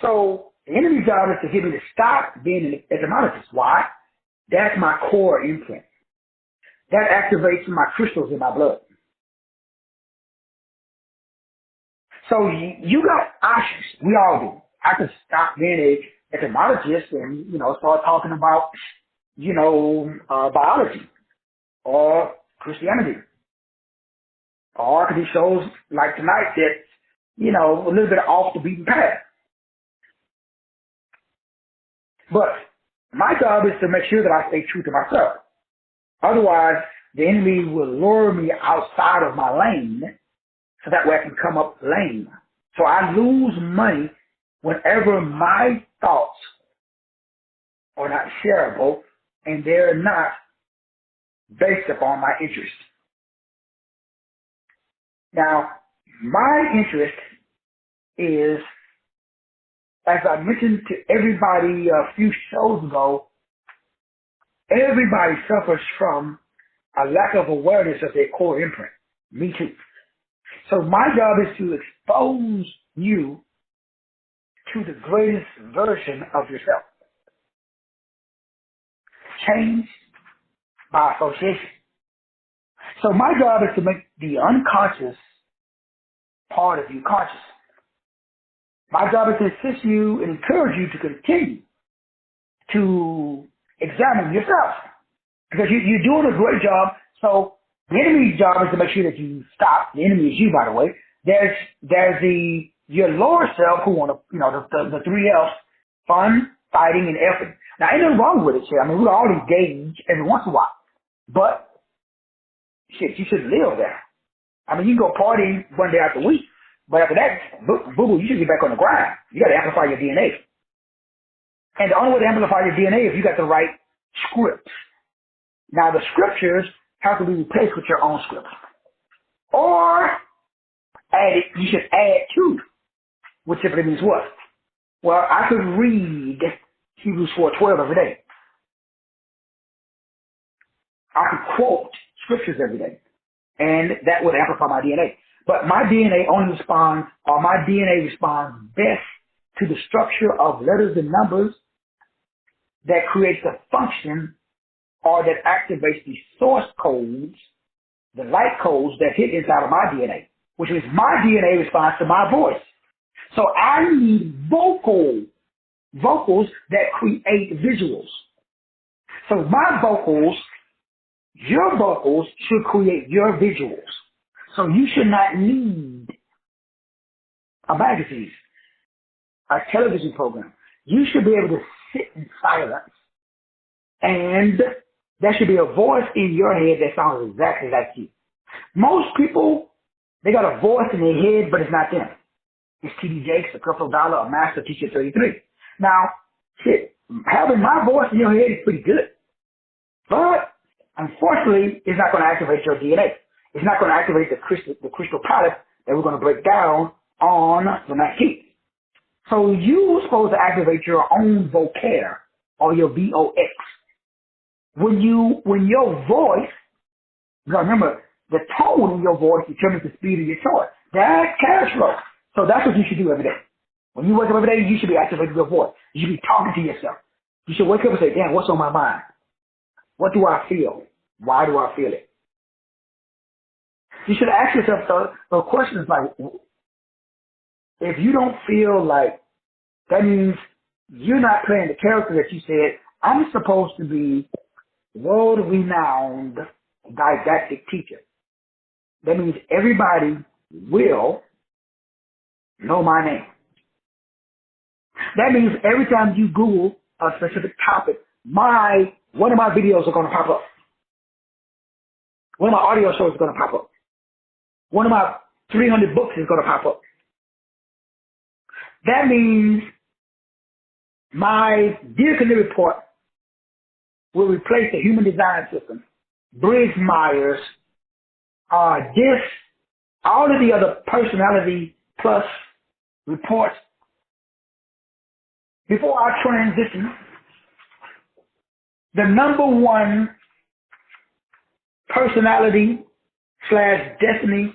Speaker 1: So the enemy's job is to get me to stop being an etymologist. Why? That's my core imprint. That activates my crystals in my blood. So you got options. We all do. I could stop being a etymologist and, start talking about, biology or Christianity. Or I could do shows like tonight that, a little bit off the beaten path. But my job is to make sure that I stay true to myself. Otherwise, the enemy will lure me outside of my lane so that way I can come up lame. So I lose money whenever my thoughts are not shareable and they're not based upon my interest. Now, my interest is, as I mentioned to everybody a few shows ago, everybody suffers from a lack of awareness of their core imprint. Me too. So my job is to expose you to the greatest version of yourself. Change by association. So my job is to make the unconscious part of you conscious. My job is to assist you and encourage you to continue to examine yourself. Because you're doing a great job. So the enemy's job is to make sure that you stop. The enemy is you, by the way. There's your lower self who want to, the 3 F's, fun, fighting, and effort. Now, ain't nothing wrong with it, shit. I mean, we all engage every once in a while. But, shit, you shouldn't live there. I mean, you can go party one day out the week. But after that, boo-boo, you should get back on the grind. You got to amplify your DNA. And the only way to amplify your DNA is if you got the right scripts. Now, the scriptures have to be replaced with your own scripts. Or you should add to, which simply means what? Well, I could read Hebrews 4:12 every day. I could quote scriptures every day. And that would amplify my DNA. But my DNA responds best to the structure of letters and numbers that creates a function or that activates the source codes, the light codes that hit inside of my DNA, which means my DNA responds to my voice. So I need vocals that create visuals. So my vocals, your vocals should create your visuals. So you should not need a magazine, a television program. You should be able to sit in silence and there should be a voice in your head that sounds exactly like you. Most people, they got a voice in their head, but it's not them. It's TD Jakes, a Cashflow Dollar, a Master Teacher 33. Now, shit, having my voice in your head is pretty good. But, unfortunately, it's not going to activate your DNA. It's not going to activate the crystal palette that we're going to break down on the 19th. So you're supposed to activate your own vocare or your VOX. When your voice, remember, the tone in your voice determines the speed of your choice. That's cash flow. So that's what you should do every day. When you wake up every day, you should be activating your voice. You should be talking to yourself. You should wake up and say, damn, what's on my mind? What do I feel? Why do I feel it? You should ask yourself the questions like, if you don't feel like, that means you're not playing the character that you said, I'm supposed to be world-renowned didactic teacher. That means everybody will know my name. That means every time you Google a specific topic, one of my videos are going to pop up. One of my audio shows is going to pop up. One of my 300 books is going to pop up. That means my Dear Career Report will replace the human design system, Briggs Myers, all of the other personality plus reports. Before I transition, the number one personality / destiny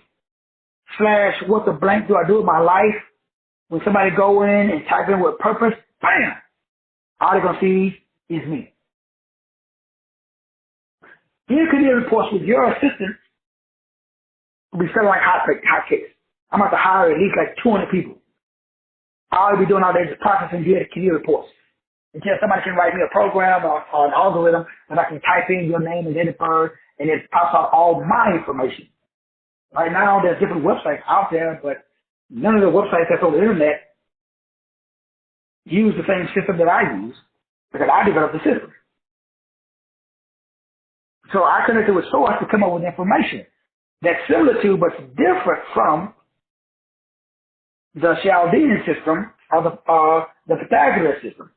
Speaker 1: / what the blank do I do with my life, when somebody go in and type in with purpose, bam, all they're going to see is me. Dear Career Reports with your assistant will be selling like hotcakes. I'm about to hire at least like 200 people. All I'll be doing all day is processing Dear Career Reports. Until somebody can write me a program or an algorithm and I can type in your name and date of birth and it pops out all my information. Right now there's different websites out there, but none of the websites that's on the internet use the same system that I use because I developed the system. So I connected with Source to come up with information that's similar to but different from the Chaldean system or the Pythagorean system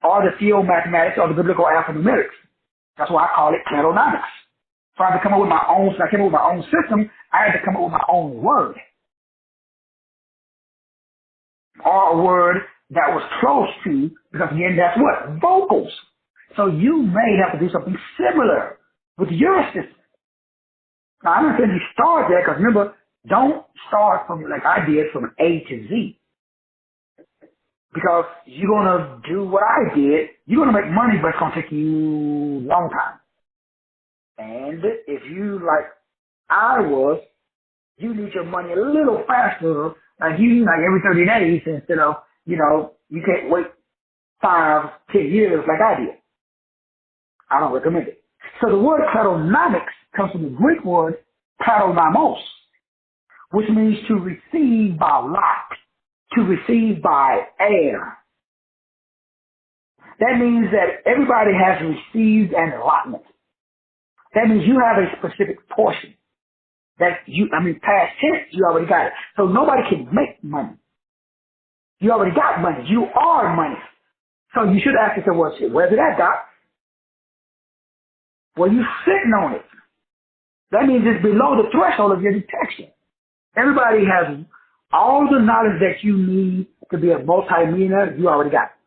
Speaker 1: or the theo mathematics or the biblical alphanumerics. That's why I call it cladonomics. So I had to come up with my own, so I came up with my own system, I had to come up with my own word. Or a word that was close to, because again, that's what? Vocals. So you may have to do something similar with your system. Now, I'm not saying you start there, because remember, don't start from, like I did, from A to Z. Because you're going to do what I did. You're going to make money, but it's going to take you a long time. And if you, like I was, you need your money a little faster, like every 30 days instead of, you can't wait 5, 10 years like I did. I don't recommend it. So the word cladonomics comes from the Greek word kladomos, which means to receive by lot, to receive by air. That means that everybody has received an allotment. That means you have a specific portion that past tense, you already got it. So nobody can make money. You already got money. You are money. So you should ask yourself, well, shit, where's it at, Doc? Well, you're sitting on it. That means it's below the threshold of your detection. Everybody has all the knowledge that you need to be a multi-millionaire, you already got it.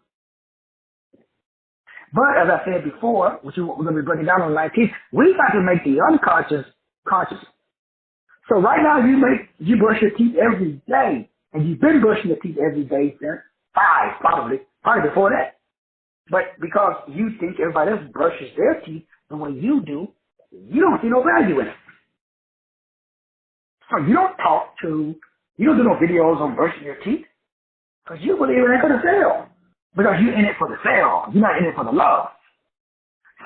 Speaker 1: But as I said before, which is what we're going to be breaking down on 19, we got to make the unconscious conscious. So right now you brush your teeth every day, and you've been brushing your teeth every day since 5, probably before that. But because you think everybody else brushes their teeth the way you do, you don't see no value in it. So you don't do no videos on brushing your teeth, because you believe it ain't going to sell. Because you're in it for the sale. You're not in it for the love.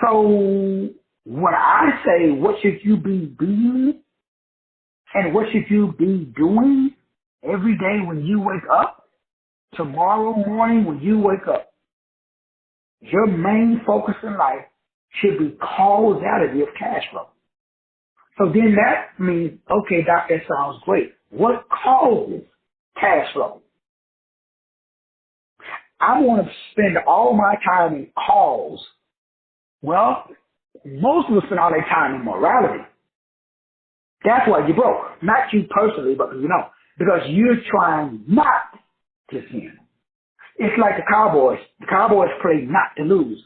Speaker 1: So when I say what should you be being and what should you be doing every day when you wake up, tomorrow morning when you wake up, your main focus in life should be causality of cash flow. So then that means, okay, Doc, that sounds great. What causes cash flow? I want to spend all my time in cause. Well, most of us spend all their time in morality. That's why you broke. Not you personally, but because you're trying not to sin. It's like the Cowboys. The Cowboys play not to lose.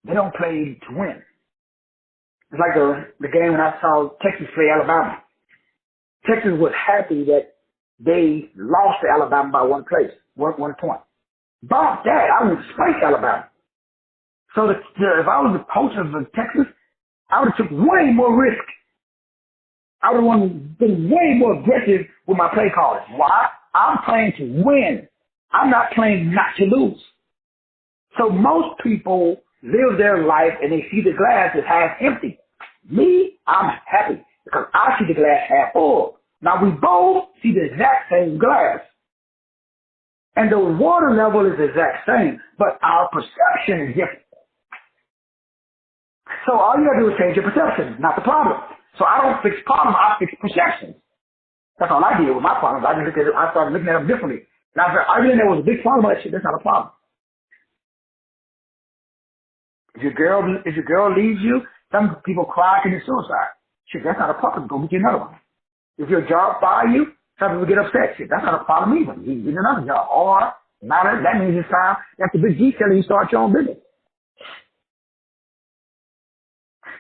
Speaker 1: They don't play to win. It's like the game when I saw Texas play Alabama. Texas was happy that they lost to Alabama by one point. Bob Dad, I would spank Alabama. So if I was the coach of Texas, I would have took way more risk I would have been way more aggressive with my play calling. Why? I'm playing to win. I'm not playing not to lose. So most people live their life and they see the glass as half empty. Me, I'm happy because I see the glass half full. Now we both see the exact same glass. And the water level is the exact same, but our perception is different. So all you gotta do is change your perception, not the problem. So I don't fix problems, I fix perceptions. That's all I did with my problems. I started looking at them differently. Now if I didn't know it was a big problem, I said, that's not a problem. If your girl leaves you, some people cry and commit suicide. Shit, that's not a problem. Go get you another one. If your job fire you, some people get upset. Shit, that's not a problem either. You get another job. Or, that means it's time. That's the big G telling you start your own business.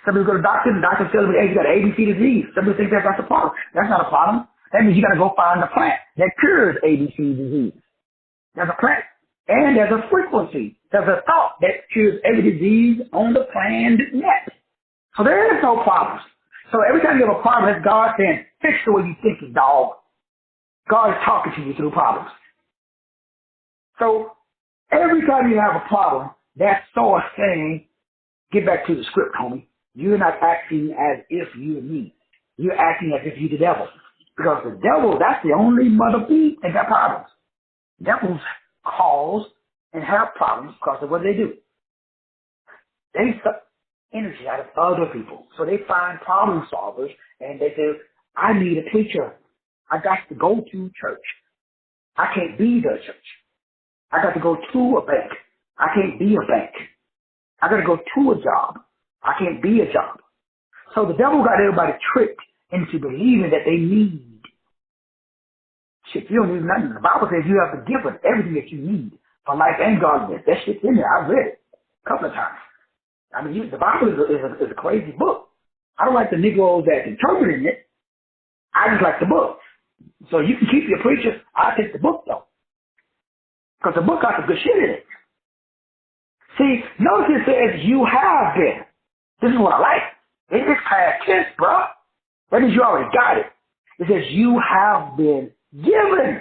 Speaker 1: Some people go to the doctor, and the doctor tells me, hey, you got an ABC disease. Some people think that's a problem. That's not a problem. That means you got to go find a plant that cures ABC disease. There's a plant. And there's a frequency. There's a thought that cures every disease on the planet net. So there is no problems. So every time you have a problem, that's God saying, fix the way you think, dog. God is talking to you through problems. So every time you have a problem, that's source saying, get back to the script, homie. You're not acting as if you're me. You're acting as if you're the devil. Because the devil, that's the only mother beast that got problems. Devils cause and have problems because of what they do. They suck energy out of other people. So they find problem solvers and they say, I need a preacher. I got to go to church. I can't be the church. I got to go to a bank. I can't be a bank. I got to go to a job. I can't be a job. So the devil got everybody tricked into believing that they need. Shit, you don't need nothing. The Bible says you have the gift of everything that you need for life and godliness. That shit's in there. I've read it a couple of times. I mean, the Bible is a crazy book. I don't like the Negroes that's interpreting it. I just like the book. So you can keep your preacher. I take the book though. Because the book got some good shit in it. See, notice it says you have been. This is what I like. It's past tense, bro. That means you already got it. It says you have been given.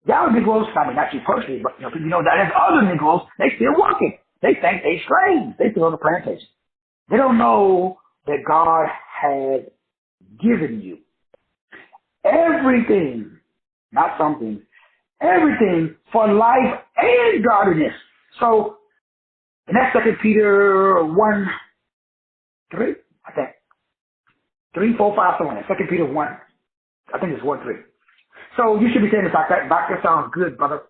Speaker 1: Y'all Negroes, I mean, not you personally, but you know that there's other Negroes, they still working. They think they slaves. They still on the plantation. They don't know that God has given you everything, not something, everything for life and godliness. So, and that's 2 Peter 1, 3, I think. 3, 4, 5, something like that. 2 Peter 1. I think it's 1, 3. So you should be saying this like that. That sounds good, brother.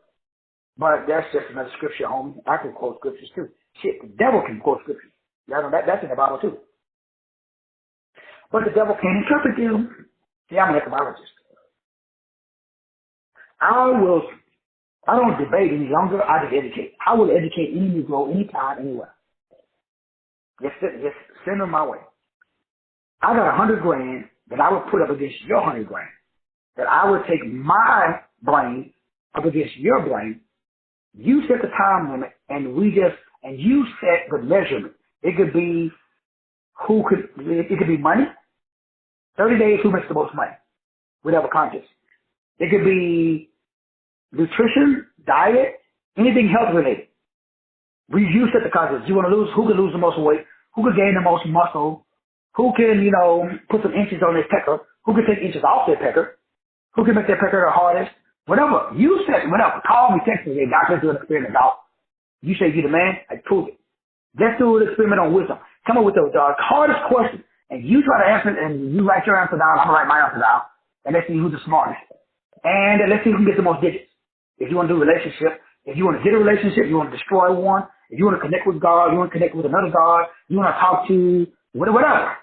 Speaker 1: But that's just another scripture, homie. I can quote scriptures too. Shit, the devil can quote scriptures. Y'all know that's in the Bible too. But the devil can't interpret them. See, I'm an etymologist. I don't debate any longer. I just educate. I will educate any Negro, anytime, anywhere. Just send them my way. I got $100,000 that I would put up against your $100,000. That I would take my brain up against your brain. You set the time limit, and you set the measurement. It could be it could be money. 30 days, who makes the most money? We'd have a contest. It could be nutrition, diet, anything health related. You set the contest. You want to lose? Who can lose the most weight? Who can gain the most muscle? Who can, put some inches on their pecker? Who can take inches off their pecker? Who can make their pecker the hardest? Whatever. You set whatever. Call me, text me, hey, doctor, let's do an experiment, doc. You say you the man, I prove it. Let's do an experiment on wisdom. Come up with the hardest question, and you try to answer it, and you write your answer down, I'm going to write my answer down, and let's see who's the smartest. And let's see who can get the most digits. If you want to do a relationship, if you want to get a relationship, you want to destroy one, if you want to connect with God, you want to connect with another God, you want to talk to whatever.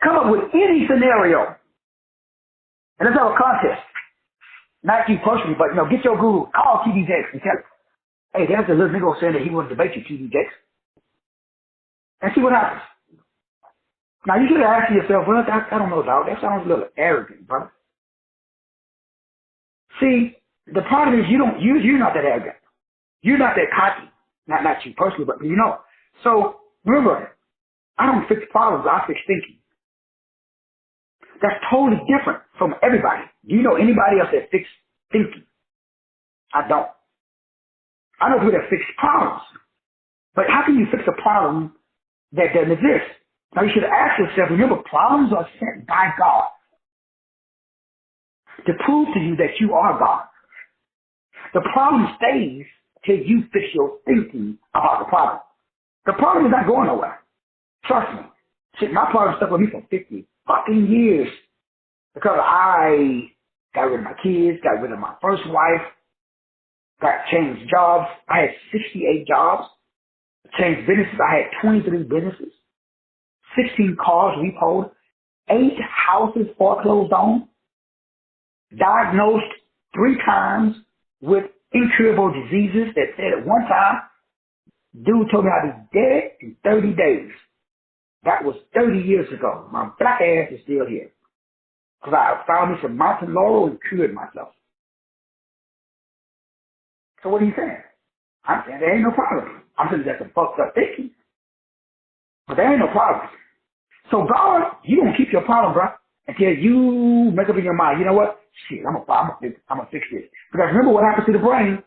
Speaker 1: Come up with any scenario. And let's have a contest. Not you personally, but, get your guru. Call TD Jakes and tell him, hey, there's a little nigga saying that he wants to debate you, TD Jakes. And see what happens. Now, you should ask yourself, well, I don't know, dog. That sounds a little arrogant, brother. See, the problem is you're not that arrogant. You're not that cocky. Not you personally, but you know. So, remember, I don't fix problems. I fix thinking. That's totally different from everybody. Do you know anybody else that fixed thinking? I don't. I know people that fix problems. But how can you fix a problem that doesn't exist? Now you should ask yourself, remember, problems are sent by God to prove to you that you are God. The problem stays till you fix your thinking about the problem. The problem is not going nowhere. Trust me. Shit, my problem stuck with me for 50 fucking years because I got rid of my kids, got rid of my first wife, got changed jobs. I had 68 jobs, changed businesses. I had 23 businesses, 16 cars repoed, 8 houses foreclosed on, diagnosed 3 times with incurable diseases that said at one time, dude told me I'd be dead in 30 days. That was 30 years ago. My black ass is still here. Because I found me some mountain laurel and cured myself. So what are you saying? I'm saying there ain't no problem. I'm saying that's some fucked up thinking. But there ain't no problem. So God, you don't keep your problem, bro, until you make up in your mind, you know what? Shit, I'm gonna fix this. Because remember what happened to the brain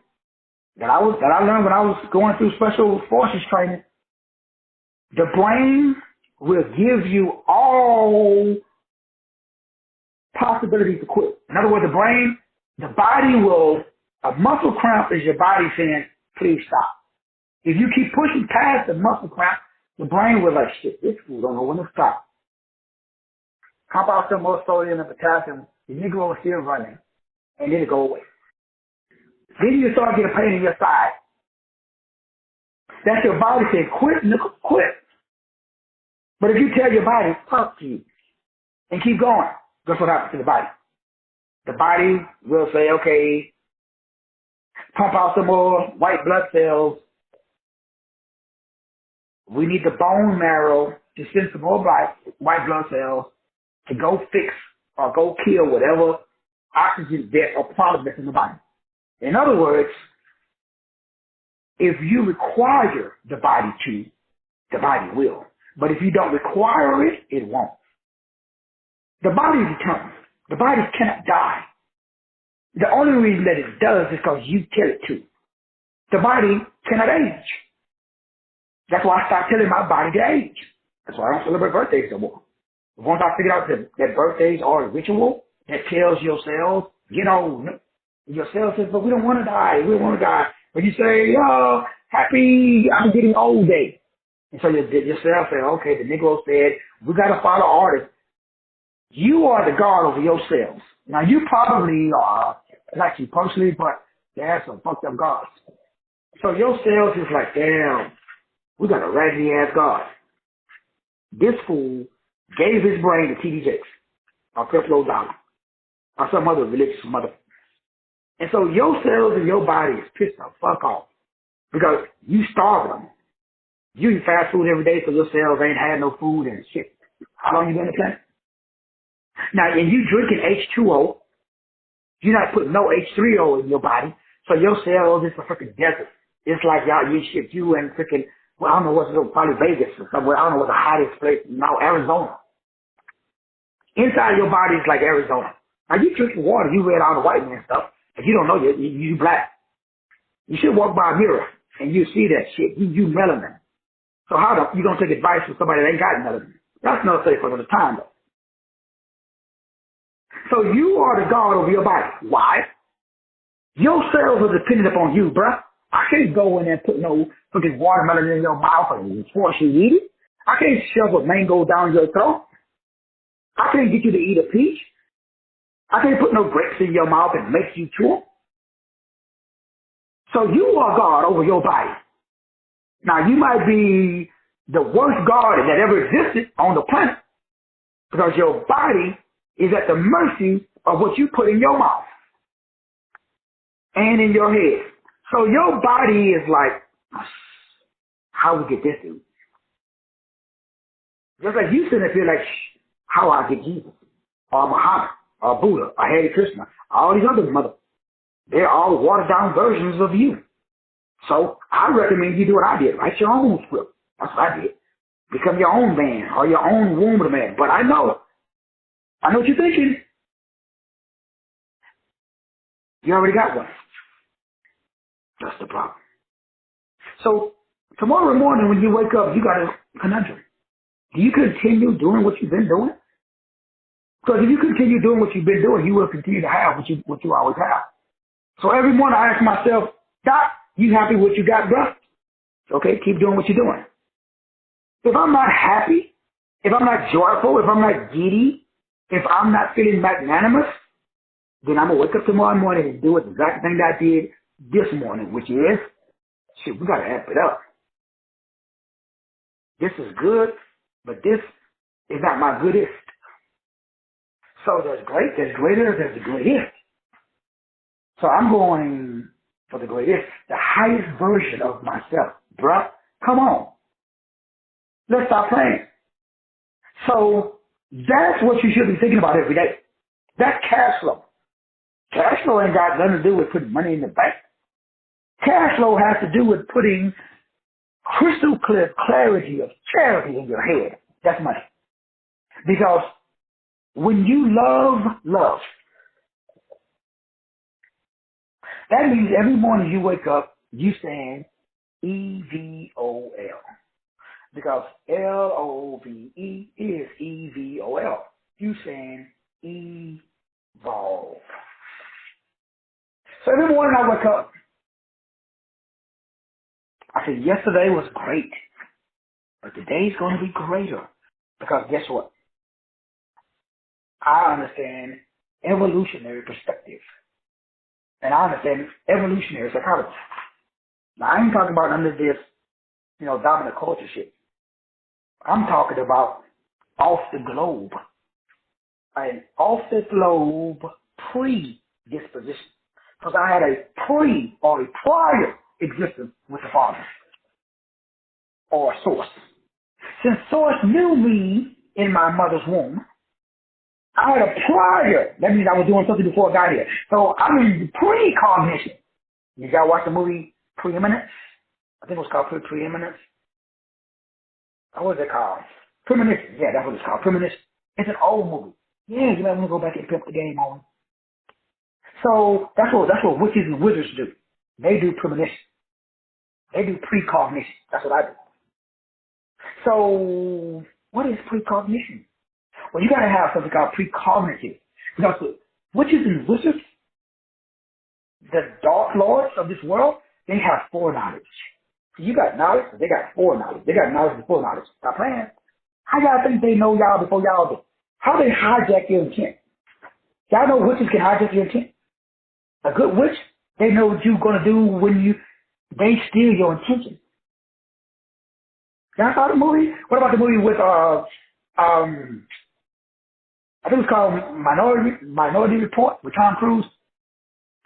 Speaker 1: that I learned when I was going through special forces training. The brain will give you all possibilities to quit. In other words, the body will, a muscle cramp is your body saying, please stop. If you keep pushing past the muscle cramp, the brain will like, shit, this fool don't know when to stop. Pump out some more sodium and potassium, the Negro is still running, and then it go away. Then you start getting pain in your side. That's your body saying, quit, nigga, quit. But if you tell your body, fuck you, and keep going, guess what happens to the body? The body will say, okay, pump out some more white blood cells. We need the bone marrow to send some more white blood cells to go fix or go kill whatever oxygen debt or problem that's in the body. In other words, if you require the body to, the body will. But if you don't require it, it won't. The body is eternal. The body cannot die. The only reason that it does is because you tell it to. The body cannot age. That's why I stopped telling my body to age. That's why I don't celebrate birthdays no more. Once I figured out that birthdays are a ritual that tells your cells, get old. Your cell says, but we don't want to die. We don't want to die. But you say, oh, happy, I'm getting old day. And so your cell said, okay, the Negro said, we got to follow orders. You are the God over your cells. Now, you probably are, not you personally, but there's some fucked up gods. So your cells is like, damn, we got a raggedy ass God. This fool gave his brain to T.D. Jakes or Cashflow or some other religious mother. And so your cells in your body is pissed the fuck off because you starve them. You eat fast food every day so your cells ain't had no food and shit. How long you been on the planet? Now, and you drinking H2O, you're not putting no H3O in your body, so your cells is a freaking desert. It's like y'all, you and freaking, well, I don't know what's probably Vegas or somewhere. I don't know what the hottest place now, Arizona. Inside your body is like Arizona. Now you drinking water, you read all the white man stuff, and you don't know you black. You should walk by a mirror and you see that shit. You melanin. So how you gonna take advice from somebody that ain't got melanin? That's another thing for another time though. So you are the God over your body. Why? Your cells are dependent upon you, bruh. I can't go in there and put no fucking watermelon in your mouth and force you to eat it. I can't shove a mango down your throat. I can't get you to eat a peach. I can't put no grapes in your mouth and make you chew. So you are God over your body. Now you might be the worst God that ever existed on the planet because your body is at the mercy of what you put in your mouth and in your head. So your body is like, how we get this dude? Just like you sitting there feel like, how I get Jesus, or Muhammad, or Buddha, or Hare Krishna, all these other mother. They're all watered down versions of you. So I recommend you do what I did. Write your own script. That's what I did. Become your own man or your own woman man. But I know I know what you're thinking. You already got one. That's the problem. So tomorrow morning when you wake up, you got a conundrum. Do you continue doing what you've been doing? Because if you continue doing what you've been doing, you will continue to have what you always have. So every morning I ask myself, Doc, you happy with what you got, bro? Okay, keep doing what you're doing. If I'm not happy, if I'm not joyful, if I'm not giddy, if I'm not feeling magnanimous, then I'm going to wake up tomorrow morning and do the exact thing that I did this morning, which is, shit, we got to amp it up. This is good, but this is not my goodest. So there's great, there's greater, there's the greatest. So I'm going for the greatest, the highest version of myself. Bruh, come on. Let's stop playing. So that's what you should be thinking about every day. That's cash flow. Cash flow ain't got nothing to do with putting money in the bank. Cash flow has to do with putting crystal clear clarity of charity in your head. That's money. Because when you love, that means every morning you wake up, you saying EVOL. Because LOVE is EVOL. You saying evolve. So every morning I wake up, I say, yesterday was great, but today's going to be greater. Because guess what? I understand evolutionary perspective. And I understand evolutionary psychology. Now, I ain't talking about none of this, dominant culture shit. I'm talking about off the globe. An off the globe predisposition. Because I had a prior existence with the Father. Or Source. Since Source knew me in my mother's womb, I had a prior. That means I was doing something before I got here. So I'm in precognition. You guys watch the movie Preeminence? I think it was called Preeminence. What was it called? Premonition. Yeah, that's what it's called. Premonition. It's an old movie. Yeah, you might want to go back and pimp the game on. So that's what witches and wizards do. They do premonition. They do precognition. That's what I do. So what is precognition? Well, you got to have something called precognitive. Because witches and wizards, the dark lords of this world, they have foreknowledge. So you got knowledge, but they got foreknowledge. They got knowledge and foreknowledge. Stop playing. How y'all think they know y'all before y'all do? How they hijack your intent? Y'all know witches can hijack your intent? A good witch, they know what you're going to do when they steal your intention. Y'all saw the movie? What about the movie with, I think it's called Minority Report with Tom Cruise?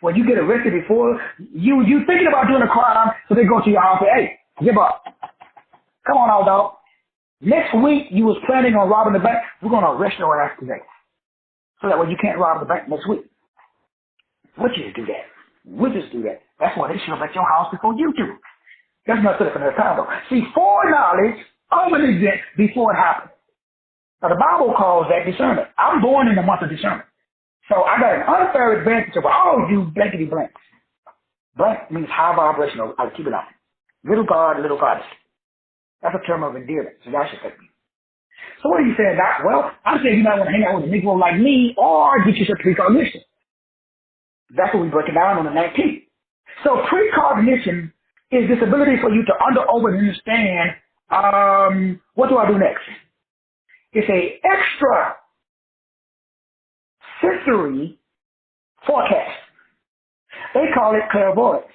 Speaker 1: When you get arrested before, you thinking about doing a crime, so they go to your house and say, hey, give up. Come on, old dog. Next week, you was planning on robbing the bank. We're going to arrest your ass today. So that way you can't rob the bank next week. Witches do that. Witches do that. That's why they show up at your house before you do. That's not set up another time, though. See, foreknowledge always exists before it happens. Now, the Bible calls that discernment. I'm born in the month of discernment. So I got an unfair advantage over all you blankety blanks. Blank means high vibrational. I'll keep it on. Little God, little goddess. That's a term of endearment. So y'all should take me. So what are you saying, Doc? Well, I'm saying you might want to hang out with a Negro like me or get you some precognition. That's what we break it down on the 19th. So precognition is this ability for you to understand, what do I do next? It's a extra sensory forecast. They call it clairvoyance.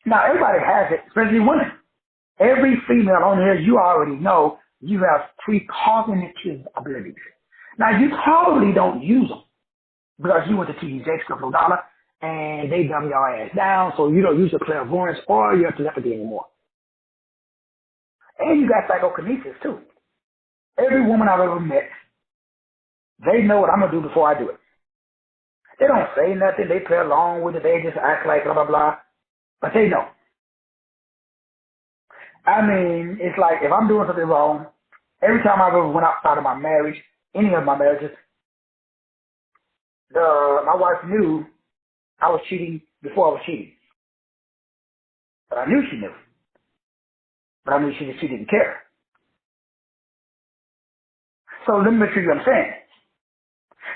Speaker 1: Now, everybody has it, especially women. Every female on here, you already know you have precognitive abilities. Now, you probably don't use them because you went to TD Jakes, $2 and they dumb your ass down, so you don't use your clairvoyance or your telepathy anymore. And you got psychokinesis, too. Every woman I've ever met, they know what I'm going to do before I do it. They don't say nothing. They play along with it. They just act like blah, blah, blah. But they know. I mean, it's like if I'm doing something wrong, every time I ever went outside of my marriage, any of my marriages, my wife knew I was cheating before I was cheating. But I knew she knew. But I knew she didn't care. So let me make sure you understand.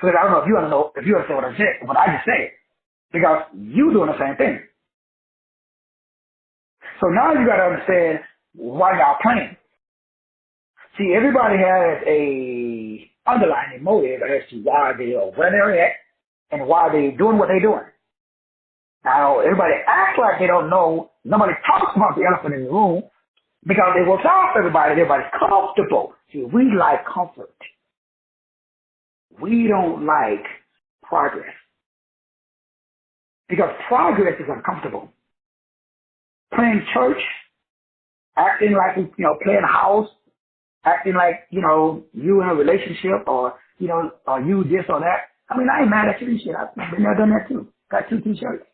Speaker 1: Because I don't know if you understand what I said, what I just said. Because you doing the same thing. So now you gotta understand why y'all playing. See, everybody has a underlying motive as to why they are where they're at and why they're doing what they're doing. Now, everybody acts like they don't know. Nobody talks about the elephant in the room because they will tell everybody that everybody's comfortable. See, we like comfort. We don't like progress. Because progress is uncomfortable. Playing church, acting like, playing house, acting like, you in a relationship or you this or that. I mean, I ain't mad at you and shit. I've been there, done that too. Got 2 t-shirts.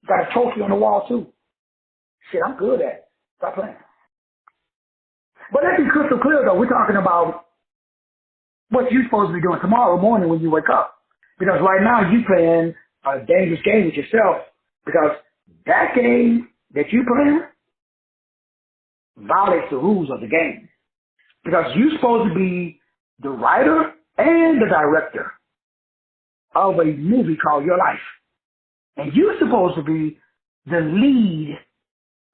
Speaker 1: Got a trophy on the wall too. Shit, I'm good at it. Stop playing. But let's be crystal clear though. We're talking about what you're supposed to be doing tomorrow morning when you wake up. Because right now you playing a dangerous game with yourself. Because that game that you playing violates the rules of the game. Because you're supposed to be the writer and the director of a movie called Your Life. And you're supposed to be the lead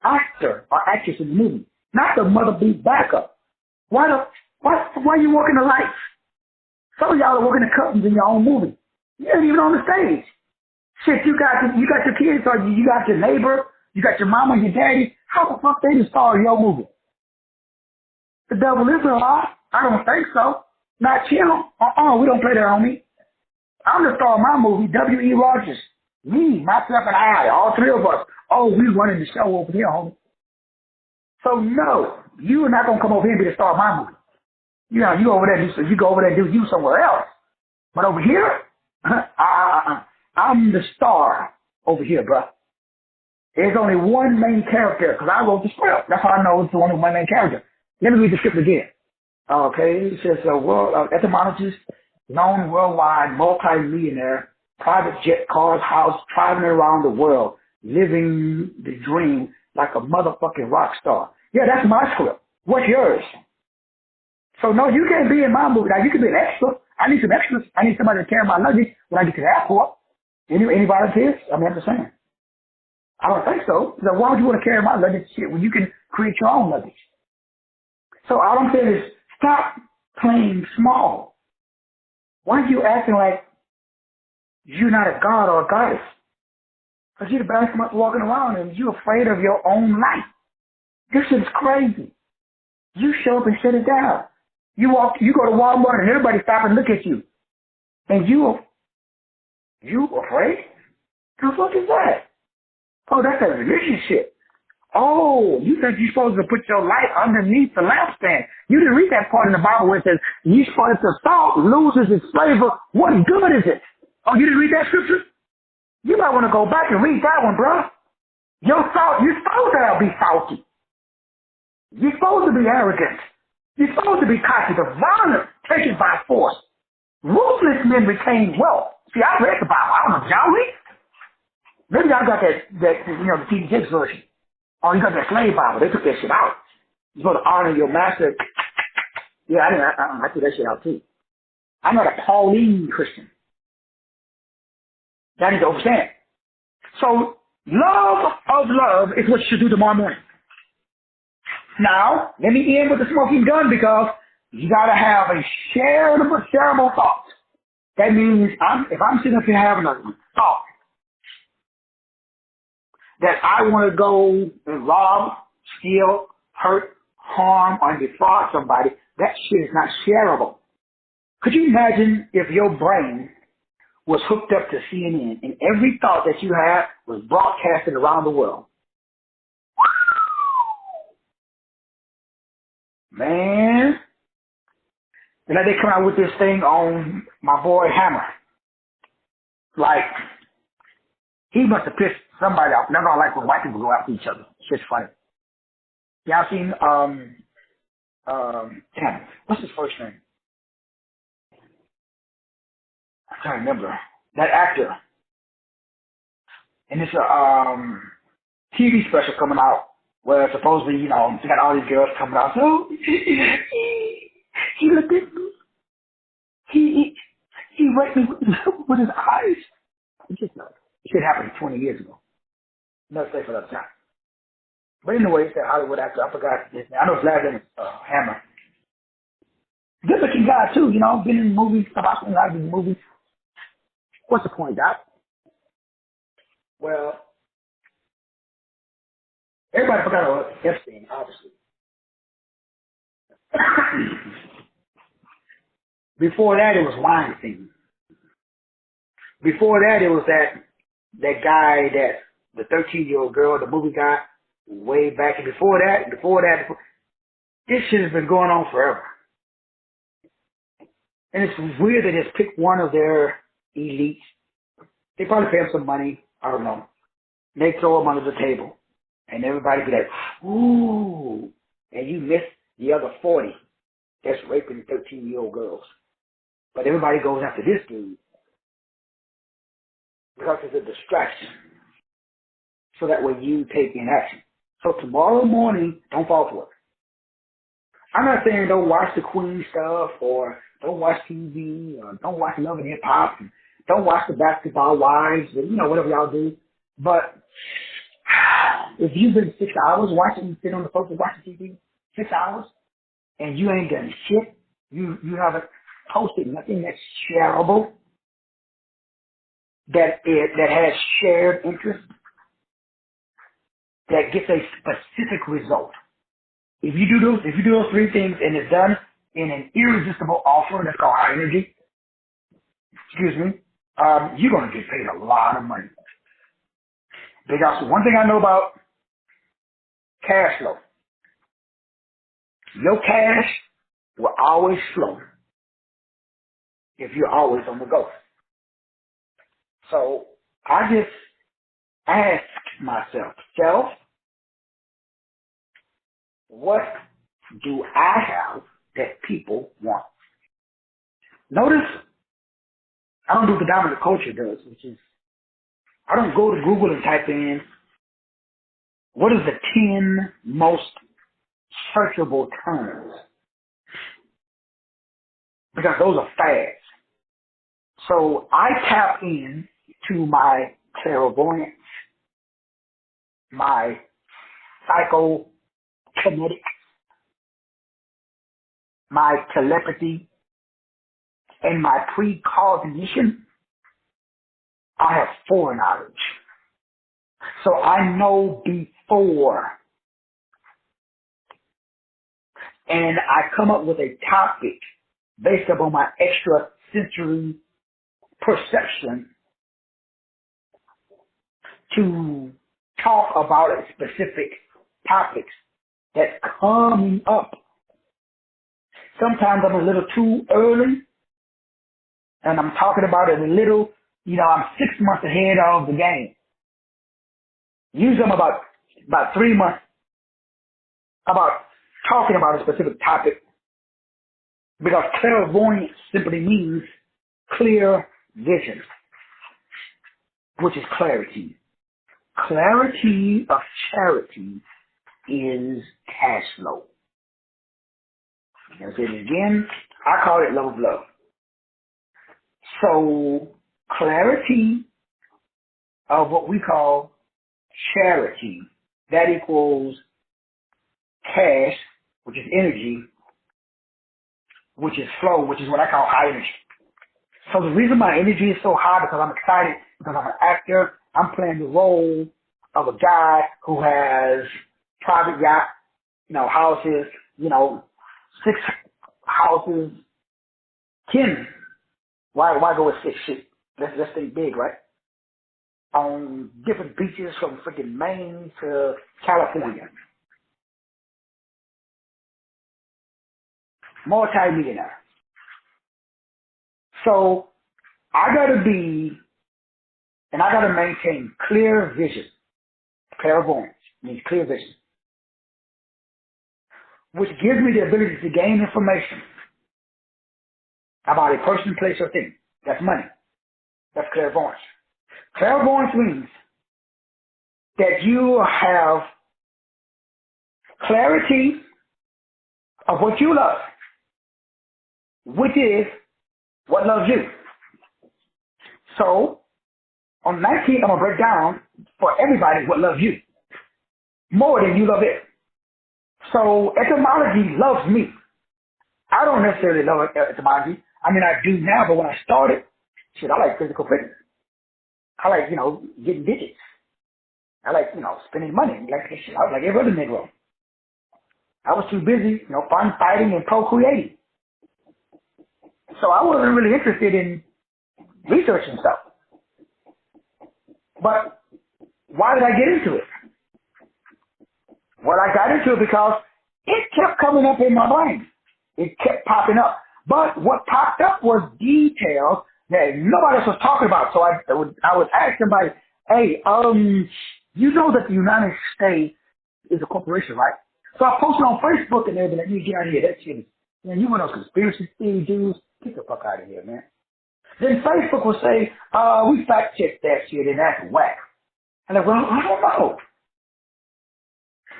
Speaker 1: actor or actress in the movie, not the mother beat backup. Why are you working the lights? Some of y'all are working the curtains in your own movie. You ain't even on the stage. Shit, you got your kids, or you got your neighbor, you got your mama and your daddy. How the fuck they just star in your movie? The devil is a lie. I don't think so. Not you. We don't play that on me. I'm the star of my movie, W.E. Rogers. Me, myself, and I, all 3 of us. Oh, we running the show over here, homie. So no, you are not gonna come over here and be the star of my movie. You go over there and do you somewhere else. But over here, I'm the star over here, bro. There's only one main character because I wrote the script. That's how I know it's the one with my main character. Let me read the script again. Okay, it says etymologist, known worldwide, multi-millionaire, private jet, cars, house, traveling around the world, living the dream like a motherfucking rock star. Yeah, that's my script. What's yours? So no, you can't be in my movie. Now you can be an extra. I need some extras. I need somebody to carry my luggage when I get to the airport. Any volunteers? I mean, I'm just saying. I don't think so. So why would you want to carry my luggage shit when you can create your own luggage? So all I'm saying is stop playing small. Why are you acting like you're not a god or a goddess? Because you're the best walking around and you're afraid of your own life. This is crazy. You show up and shut it down. You go to Walmart and everybody stop and look at you. And you afraid? The fuck is that? Oh, that's a religious shit. Oh, you think you're supposed to put your light underneath the lampstand. You didn't read that part in the Bible where it says, if the salt loses its flavor, what good is it? Oh, you didn't read that scripture? You might want to go back and read that one, bro. You're supposed to be salty. You're supposed to be arrogant. You're supposed to be cocky, but violence taken by force. Ruthless men retain wealth. See, I read the Bible. I don't know, y'all read? Maybe y'all got that the King James version. Or you got that slave Bible. They took that shit out. You're supposed to honor your master. Yeah, I took that shit out too. I'm not a Pauline Christian. That is to understand. So, love of love is what you should do tomorrow morning. Now, let me end with the smoking gun because you gotta have a shareable thought. That means if I'm sitting up here having a thought that I want to go and rob, steal, hurt, harm, or defraud somebody, that shit is not shareable. Could you imagine if your brain was hooked up to CNN and every thought that you had was broadcasted around the world? Man. And then they come out with this thing on my boy Hammer. Like, he must have pissed somebody off. Never like when white people go after each other. Shit's funny. Y'all seen, damn, what's his first name? trying to remember that actor, and it's a TV special coming out where supposedly, you know, they got all these girls coming out. So he looked at me. He raped me with his eyes. It just shit happened 20 years ago. No say for that time. But anyway, it's that Hollywood actor. I forgot his name. I know his last name is Hammer. Good looking guy too, you know, been in movies, about a lot of these movies. What's the point, Doc? Well, everybody forgot about Epstein, obviously. Before that, it was Weinstein. Before that, it was that guy, that the 13-year-old girl, the movie guy, way back. And before that, this shit has been going on forever. And it's weird they just pick one of their elites. They probably pay him some money. I don't know. They throw him under the table. And everybody be like, ooh. And you miss the other 40 that's raping 13-year-old girls. But everybody goes after this dude because it's a distraction. So that way you take in action. So tomorrow morning, don't fall for it. I'm not saying don't watch the Queen stuff or don't watch TV or don't watch Love and Hip Hop and don't watch the Basketball Wives or, you know, whatever y'all do. But if you've been 6 hours watching, sit on the sofa watching TV, 6 hours, and you ain't done shit, you haven't posted nothing that's shareable, that has shared interest, that gets a specific result. If you do those three things and it's done in an irresistible offer that's called high energy, you're going to get paid a lot of money. Because one thing I know about cash flow, your cash will always flow if you're always on the go. So I just ask myself, what do I have that people want? Notice I don't do what the dominant culture does, which is I don't go to Google and type in what is the 10 most searchable terms, because those are fads. So I tap in to my clairvoyance, my psychokinetics, my telepathy, and my precognition. I have foreknowledge. So I know before. And I come up with a topic based upon my extrasensory perception to talk about a specific topics that's coming up. Sometimes I'm a little too early and I'm talking about it a little, I'm 6 months ahead of the game. Usually I'm about 3 months about talking about a specific topic, because clairvoyance simply means clear vision, which is clarity. Clarity of charity is cash flow. I'll say it again. I call it love of love. So clarity of what we call charity, that equals cash, which is energy, which is flow, which is what I call high energy. So the reason my energy is so high, because I'm excited, because I'm an actor, I'm playing the role of a guy who has private yacht, houses, 6 houses, 10. Why go with 6 shit? Let's think big, right? On different beaches from freaking Maine to California. Multi-millionaire. So I gotta maintain clear vision. Clairvoyance means clear vision, which gives me the ability to gain information about a person, place, or thing. That's money. That's clairvoyance. Clairvoyance means that you have clarity of what you love, which is what loves you. So, on 19, I'm going to break down for everybody what loves you more than you love it. So, etymology loves me. I don't necessarily love etymology. I mean, I do now, but when I started, I like physical fitness. I like, getting digits. I like, spending money. Like, I was like every other Negro. I was too busy, fun fighting and procreating. So I wasn't really interested in researching stuff. But why did I get into it? Well, I got into it because it kept coming up in my brain. It kept popping up. But what popped up was details that nobody else was talking about. So I would ask somebody, hey, you know that the United States is a corporation, right? So I posted on Facebook and they'd be like, you get out of here. That shit is, man, you one of those conspiracy theory dudes. Get the fuck out of here, man. Then Facebook will say, we fact checked that shit and that's whack. And I'm like, well, I don't know.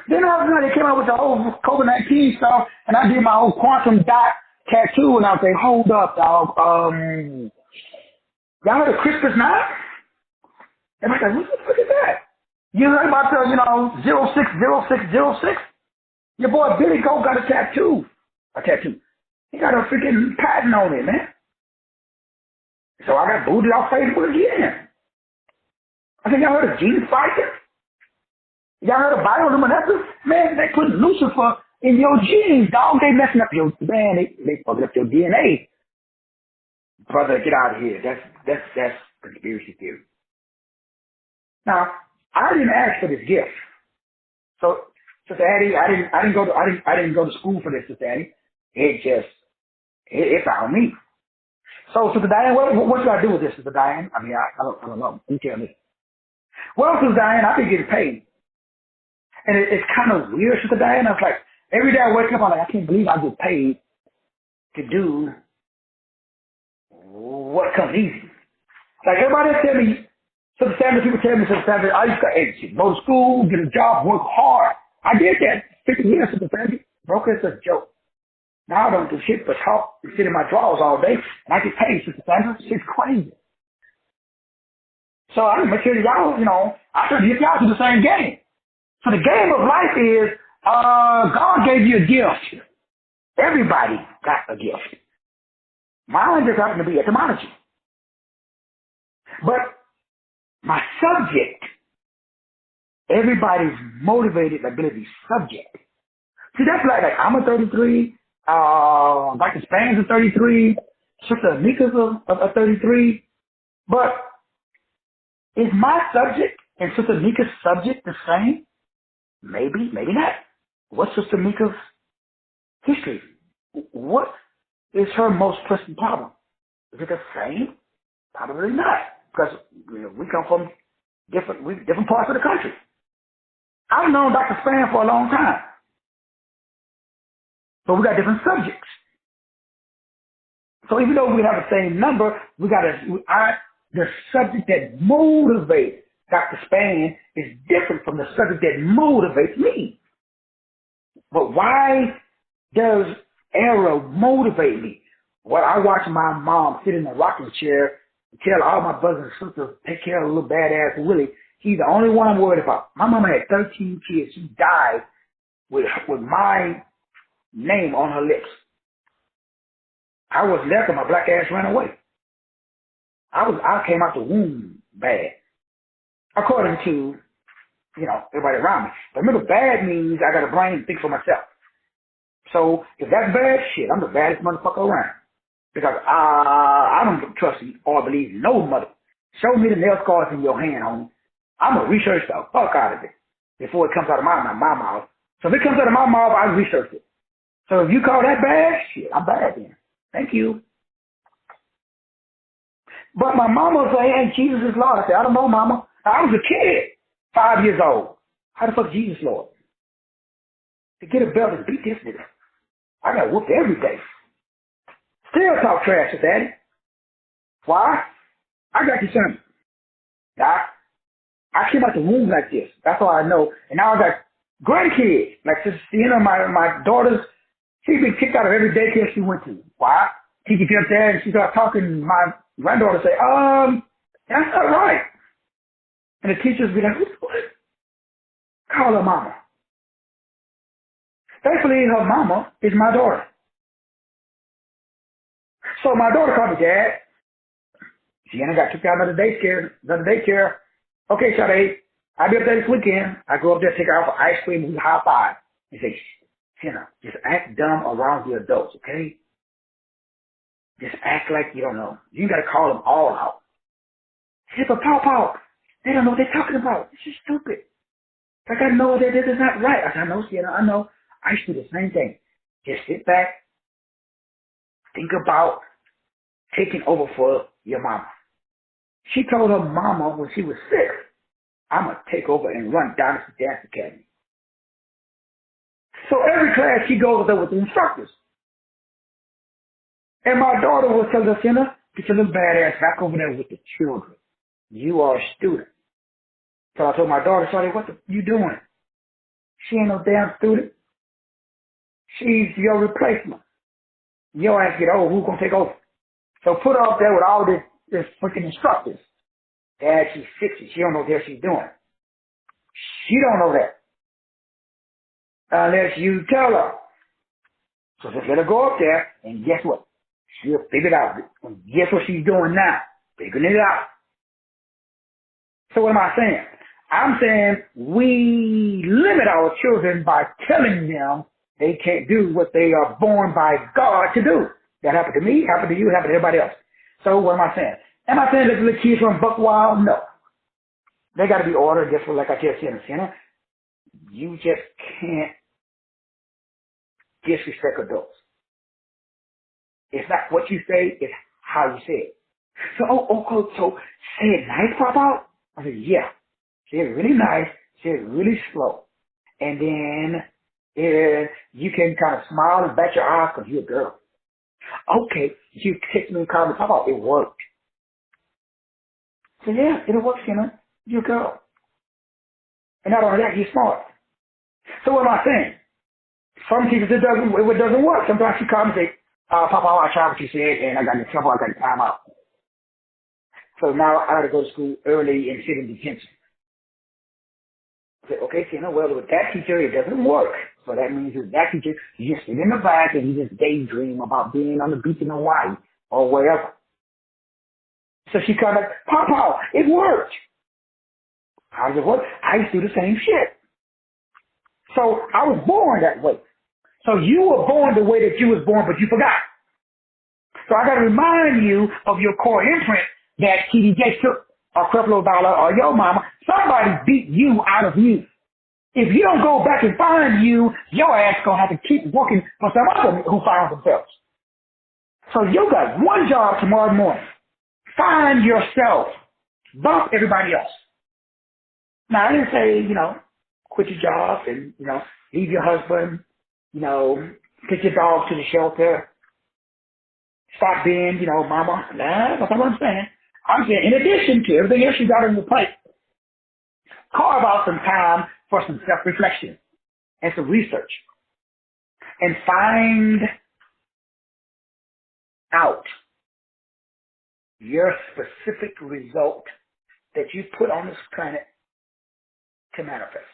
Speaker 1: Then all of a sudden they came out with the whole COVID-19 stuff and I did my whole quantum dot tattoo and I was like, hold up, dog. Y'all heard of CRISPR now? And I was like, what the fuck is that? You heard about the, 060606? Your boy Billy Goat got a tattoo. He got a freaking patent on it, man. So I got booted off Facebook again. I think y'all heard of gene splicing? Y'all heard of bioluminescence? Man, they put Lucifer in your genes, dog. They messing up your, man, they fucking up your DNA. Brother, get out of here. That's conspiracy theory. Now, I didn't ask for this gift. So, Sister Addie, I didn't go to school for this, Sister Addie. It found me. So, Sister Diane, what should I do with this, Sister Diane? I mean, I don't know. You tell me. Well, Sister Diane, I've been getting paid. And it's kind of weird, Sister Diane. I was like, every day I wake up, I'm like, I can't believe I get paid to do what comes easy. Like everybody tell me, Sister Sandra, people tell me, Sister Sandra, I used to go to school, get a job, work hard. I did that 50 years, Sister Sandra. Broke as a joke. Now I don't do shit but talk and sit in my drawers all day, and I get paid, Sister Sandra. Shit's crazy. So I make sure that y'all, I should get y'all to the same game. So the game of life is, God gave you a gift. Everybody got a gift. Mine just happened to be etymology. But my subject, everybody's motivated ability subject. See, that's like I'm a 33, Dr. Span's a 33, Sister Anika's a 33, but is my subject and Sister Nika's subject the same? Maybe, maybe not. What's Sister Nika's history? What is her most pressing problem? Is it the same? Probably not, because we come from different parts of the country. I've known Dr. Span for a long time, but we got different subjects. So even though we have the same number, the subject that motivates Dr. Span is different from the subject that motivates me. But why does Arrow motivate me? Well, I watch my mom sit in a rocking chair and tell all my brothers and sisters, take care of the little badass Willie. He's the only one I'm worried about. My mama had 13 kids. She died with my name on her lips. I was left and my black ass ran away. I came out the womb bad. According to, everybody around me. But remember, bad means I got a brain and think for myself. So if that's bad, shit, I'm the baddest motherfucker around. Because I don't trust or believe no mother. Show me the nail scars in your hand, homie. I'm going to research the fuck out of it before it comes out of my mouth. So if it comes out of my mouth, I research it. So if you call that bad, shit, I'm bad then. Thank you. But my mama would say, hey, Jesus is Lord. I said, I don't know, mama. I was a kid, 5 years old. How the fuck is Jesus Lord? To get a belt and beat this nigga. I got whooped every day. Still talk trash to daddy. Why? I got you, son. I came out the womb like this. That's all I know. And now I got grandkids. Like, my daughter's, she's been kicked out of every daycare she went to. Why? She could get up there and she started talking. My granddaughter say, that's not right. And the teachers be like, what? Call her mama. Thankfully, her mama is my daughter. So my daughter called me, Dad. She ain't got kicked out of the daycare. Okay, Sade, I'll be up there this weekend. I go up there, take her out for ice cream, we high five. And say, Sienna, just act dumb around the adults, okay? Just act like you don't know. You gotta call them all out. She said, but Paw, they don't know what they're talking about. This is stupid. Like, I know that this is not right. I said, I know, Sienna, I know. I used to do the same thing. Just sit back, think about taking over for your mama. She told her mama when she was 6, I'm going to take over and run Dynasty Dance Academy. So every class she goes there with the instructors. And my daughter will tell her, Sienna, get your little badass back over there with the children. You are a student. So I told my daughter, Shawty, what you doing? She ain't no damn student. She's your replacement. Your ass get old, who's going to take over? So put her up there with all this freaking instructors. Dad, she's 60. She don't know what the hell she's doing. She don't know that. Unless you tell her. So just let her go up there, and guess what? She'll figure it out. And guess what she's doing now? Figuring it out. So what am I saying? I'm saying we limit our children by telling them they can't do what they are born by God to do. That happened to me, happened to you, happened to everybody else. So what am I saying? Am I saying that the little kids from Buck Wild? No. They got to be ordered, just like I tell Sienna. You just can't disrespect adults. It's not what you say, it's how you say it. So, so say it nice, Papa? I said, yeah. Say it really nice, say it really slow. And then you can kind of smile and bat your eyes because you're a girl. Okay, you text me and call me, Papa, it worked. So yeah, it'll work, Sienna. You're a girl. And not only that, you're smart. So what am I saying? Some teachers, it doesn't work. Sometimes she comes and say, Papa, I tried what you said, and I got in trouble. I got time out. So now I got to go to school early and sit in detention. I said, okay, Sienna, well, with that teacher, it doesn't work. So that means with that teacher, you just sit in the back and you just daydream about being on the beach in Hawaii or wherever. So she kind of, Papa, it worked. How does it work? I used to do the same shit. So I was born that way. So you were born the way that you was born, but you forgot. So I got to remind you of your core imprint that TDJ took or Creflo Dollar or your mama. Somebody beat you out of you. If you don't go back and find you, your ass going to have to keep working for some other who found themselves. So you got one job tomorrow morning. Find yourself. Bump everybody else. Now, I didn't say, quit your job and, leave your husband, take your dog to the shelter. Stop being, mama. Nah, that's not what I'm saying. I'm saying, in addition to everything else you got on your plate, carve out some time for some self-reflection and some research. And find out your specific result that you put on this planet to manifest.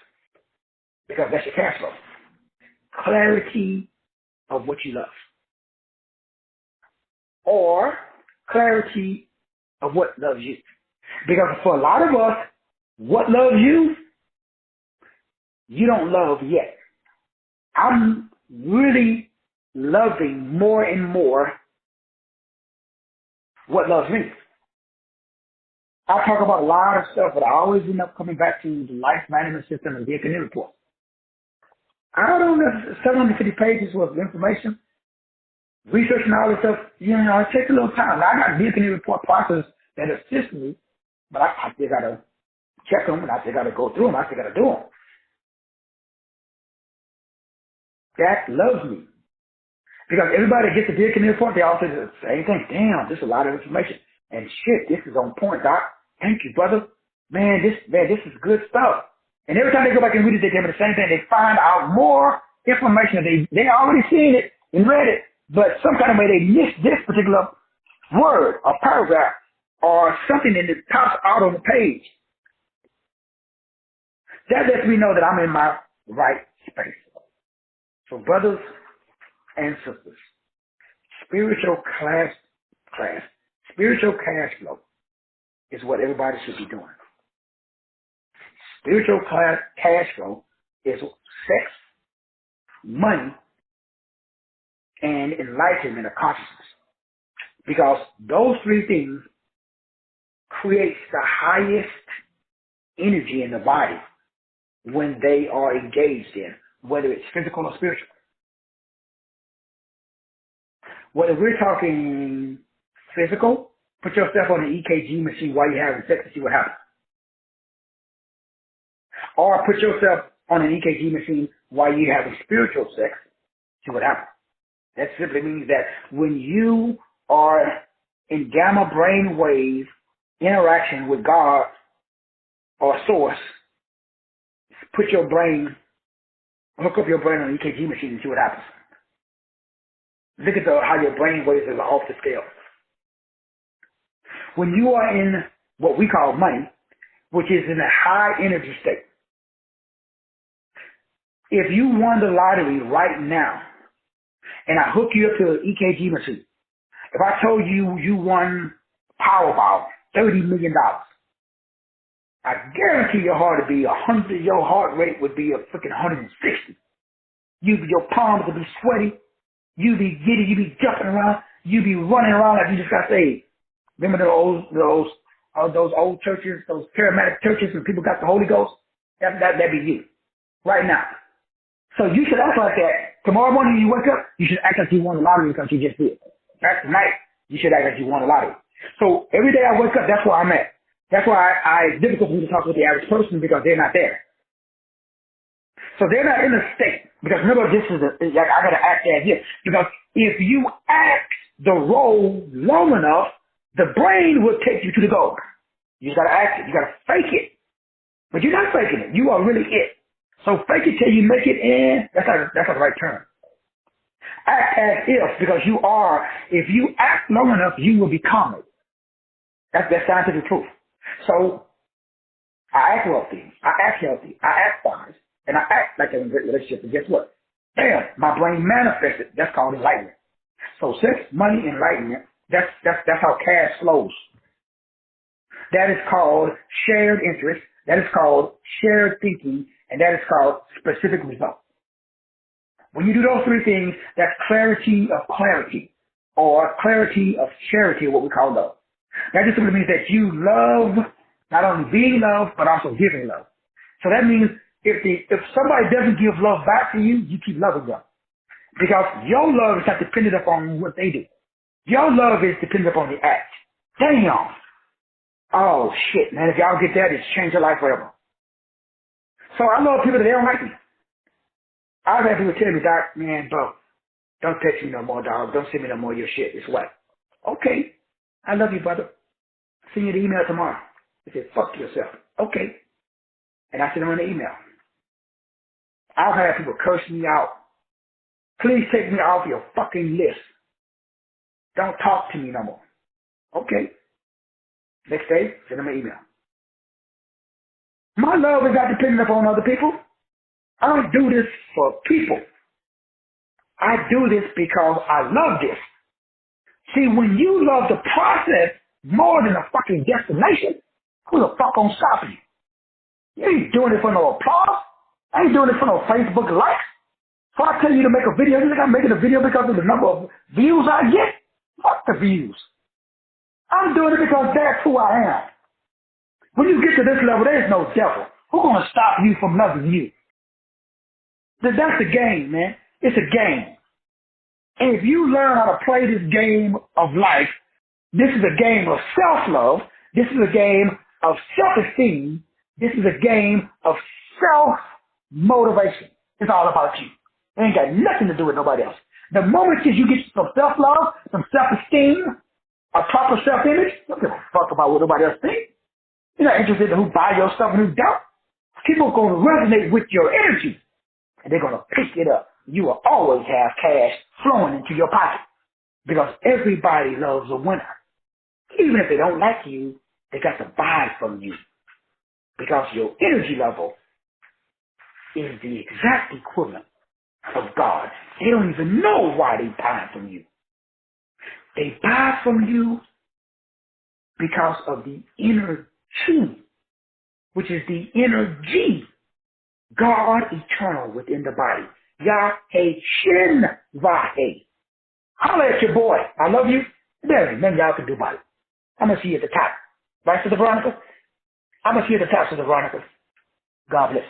Speaker 1: Because that's your cash flow. Clarity of what you love. Or clarity of what loves you. Because for a lot of us, what loves you, you don't love yet. I'm really loving more and more what loves me. I talk about a lot of stuff, but I always end up coming back to the life management system and the economic report. I don't know, 750 pages worth of information, researching all this stuff, it takes a little time. Now, I got the economic report process that assists me, but I still got to check them, and I still got to go through them, I still got to do them. That loves me. Because everybody gets the economic report, they all say the same thing. Damn, this is a lot of information. And shit, this is on point, Doc. Thank you, brother. This is good stuff. And every time they go back and read it, they tell me the same thing. They find out more information. They already seen it and read it, but some kind of way they missed this particular word or paragraph or something that pops out on the page. That lets me know that I'm in my right space. So brothers and sisters, spiritual spiritual cash flow is what everybody should be doing. Spiritual cash flow is sex, money, and enlightenment of consciousness. Because those three things creates the highest energy in the body when they are engaged in, whether it's physical or spiritual. Whether we're talking physical, put yourself on an EKG machine while you're having sex and see what happens. Or put yourself on an EKG machine while you're having spiritual sex, see what happens. That simply means that when you are in gamma brainwave interaction with God or source, hook up your brain on an EKG machine and see what happens. Look at how your brain waves are off the scale. When you are in what we call money, which is in a high energy state, if you won the lottery right now, and I hook you up to an EKG machine, if I told you you won Powerball, $30 million, I guarantee your heart would be 100, your heart rate would be a freaking 160. Your palms would be sweaty. You'd be giddy. You'd be jumping around. You'd be running around like you just got saved. Remember those old churches, those charismatic churches when people got the Holy Ghost? That'd be you. Right now. So you should act like that. Tomorrow morning when you wake up, you should act like you won the lottery because you just did. That's tonight. You should act like you won the lottery. So every day I wake up, that's where I'm at. That's why it's difficult for me to talk with the average person because they're not there. So they're not in a state. Because remember, I got to act as if. Because if you act the role long enough, the brain will take you to the goal. You just got to act it. You got to fake it. But you're not faking it. You are really it. So fake it till you make it in. That's not the right term. Act as if, because you are. If you act long enough, you will become it. That's scientific truth. So I act wealthy. I act healthy. I act wise. And I act like I'm in a great relationship. And guess what? Bam, my brain manifested. That's called enlightenment. So sex, money, enlightenment, that's how cash flows. That is called shared interest. That is called shared thinking. And that is called specific results. When you do those three things, that's clarity of clarity or clarity of charity, what we call love. That just simply means that you love not only being loved, but also giving love. So that means if somebody doesn't give love back to you, you keep loving them. Because your love is not dependent upon what they do. Your love is dependent upon the act. Damn. Oh, shit, man. If y'all get that, it's changed your life forever. So I love people that they don't like me. I've had people tell me, Doc, man, bro, don't text me no more, dog. Don't send me no more of your shit. It's what? Okay. I love you, brother. Send you the email tomorrow. They said, fuck yourself. Okay. And I sent them an email. I've had people curse me out. Please take me off your fucking list. Don't talk to me no more. Okay. Next day, send them an email. My love is not dependent upon other people. I don't do this for people. I do this because I love this. See, when you love the process more than the fucking destination, who the fuck gonna stop you? You ain't doing it for no applause. I ain't doing it for no Facebook likes. So I tell you to make a video, you think I'm making a video because of the number of views I get? Fuck the views. I'm doing it because that's who I am. When you get to this level, there's no devil. Who's going to stop you from loving you? That's the game, man. It's a game. And if you learn how to play this game of life, this is a game of self-love. This is a game of self-esteem. This is a game of self-motivation. It's all about you. It ain't got nothing to do with nobody else. The moment you get some self-love, some self-esteem, a proper self-image. Don't give a fuck about what nobody else thinks. You're not interested in who buy your stuff and who don't. People are going to resonate with your energy, and they're going to pick it up. You will always have cash flowing into your pocket because everybody loves a winner. Even if they don't like you, they got to buy from you because your energy level is the exact equivalent of God. They don't even know why they buy from you. They buy from you because of the inner chi, which is the energy, God eternal within the body. Yah-He Shin Vahe. Holla at your boy. I love you. There ain't nothing y'all can do about it. I'm going to see you at the top. Right, Sister Veronica? I'm going to see you at the top, Sister Veronica. God bless.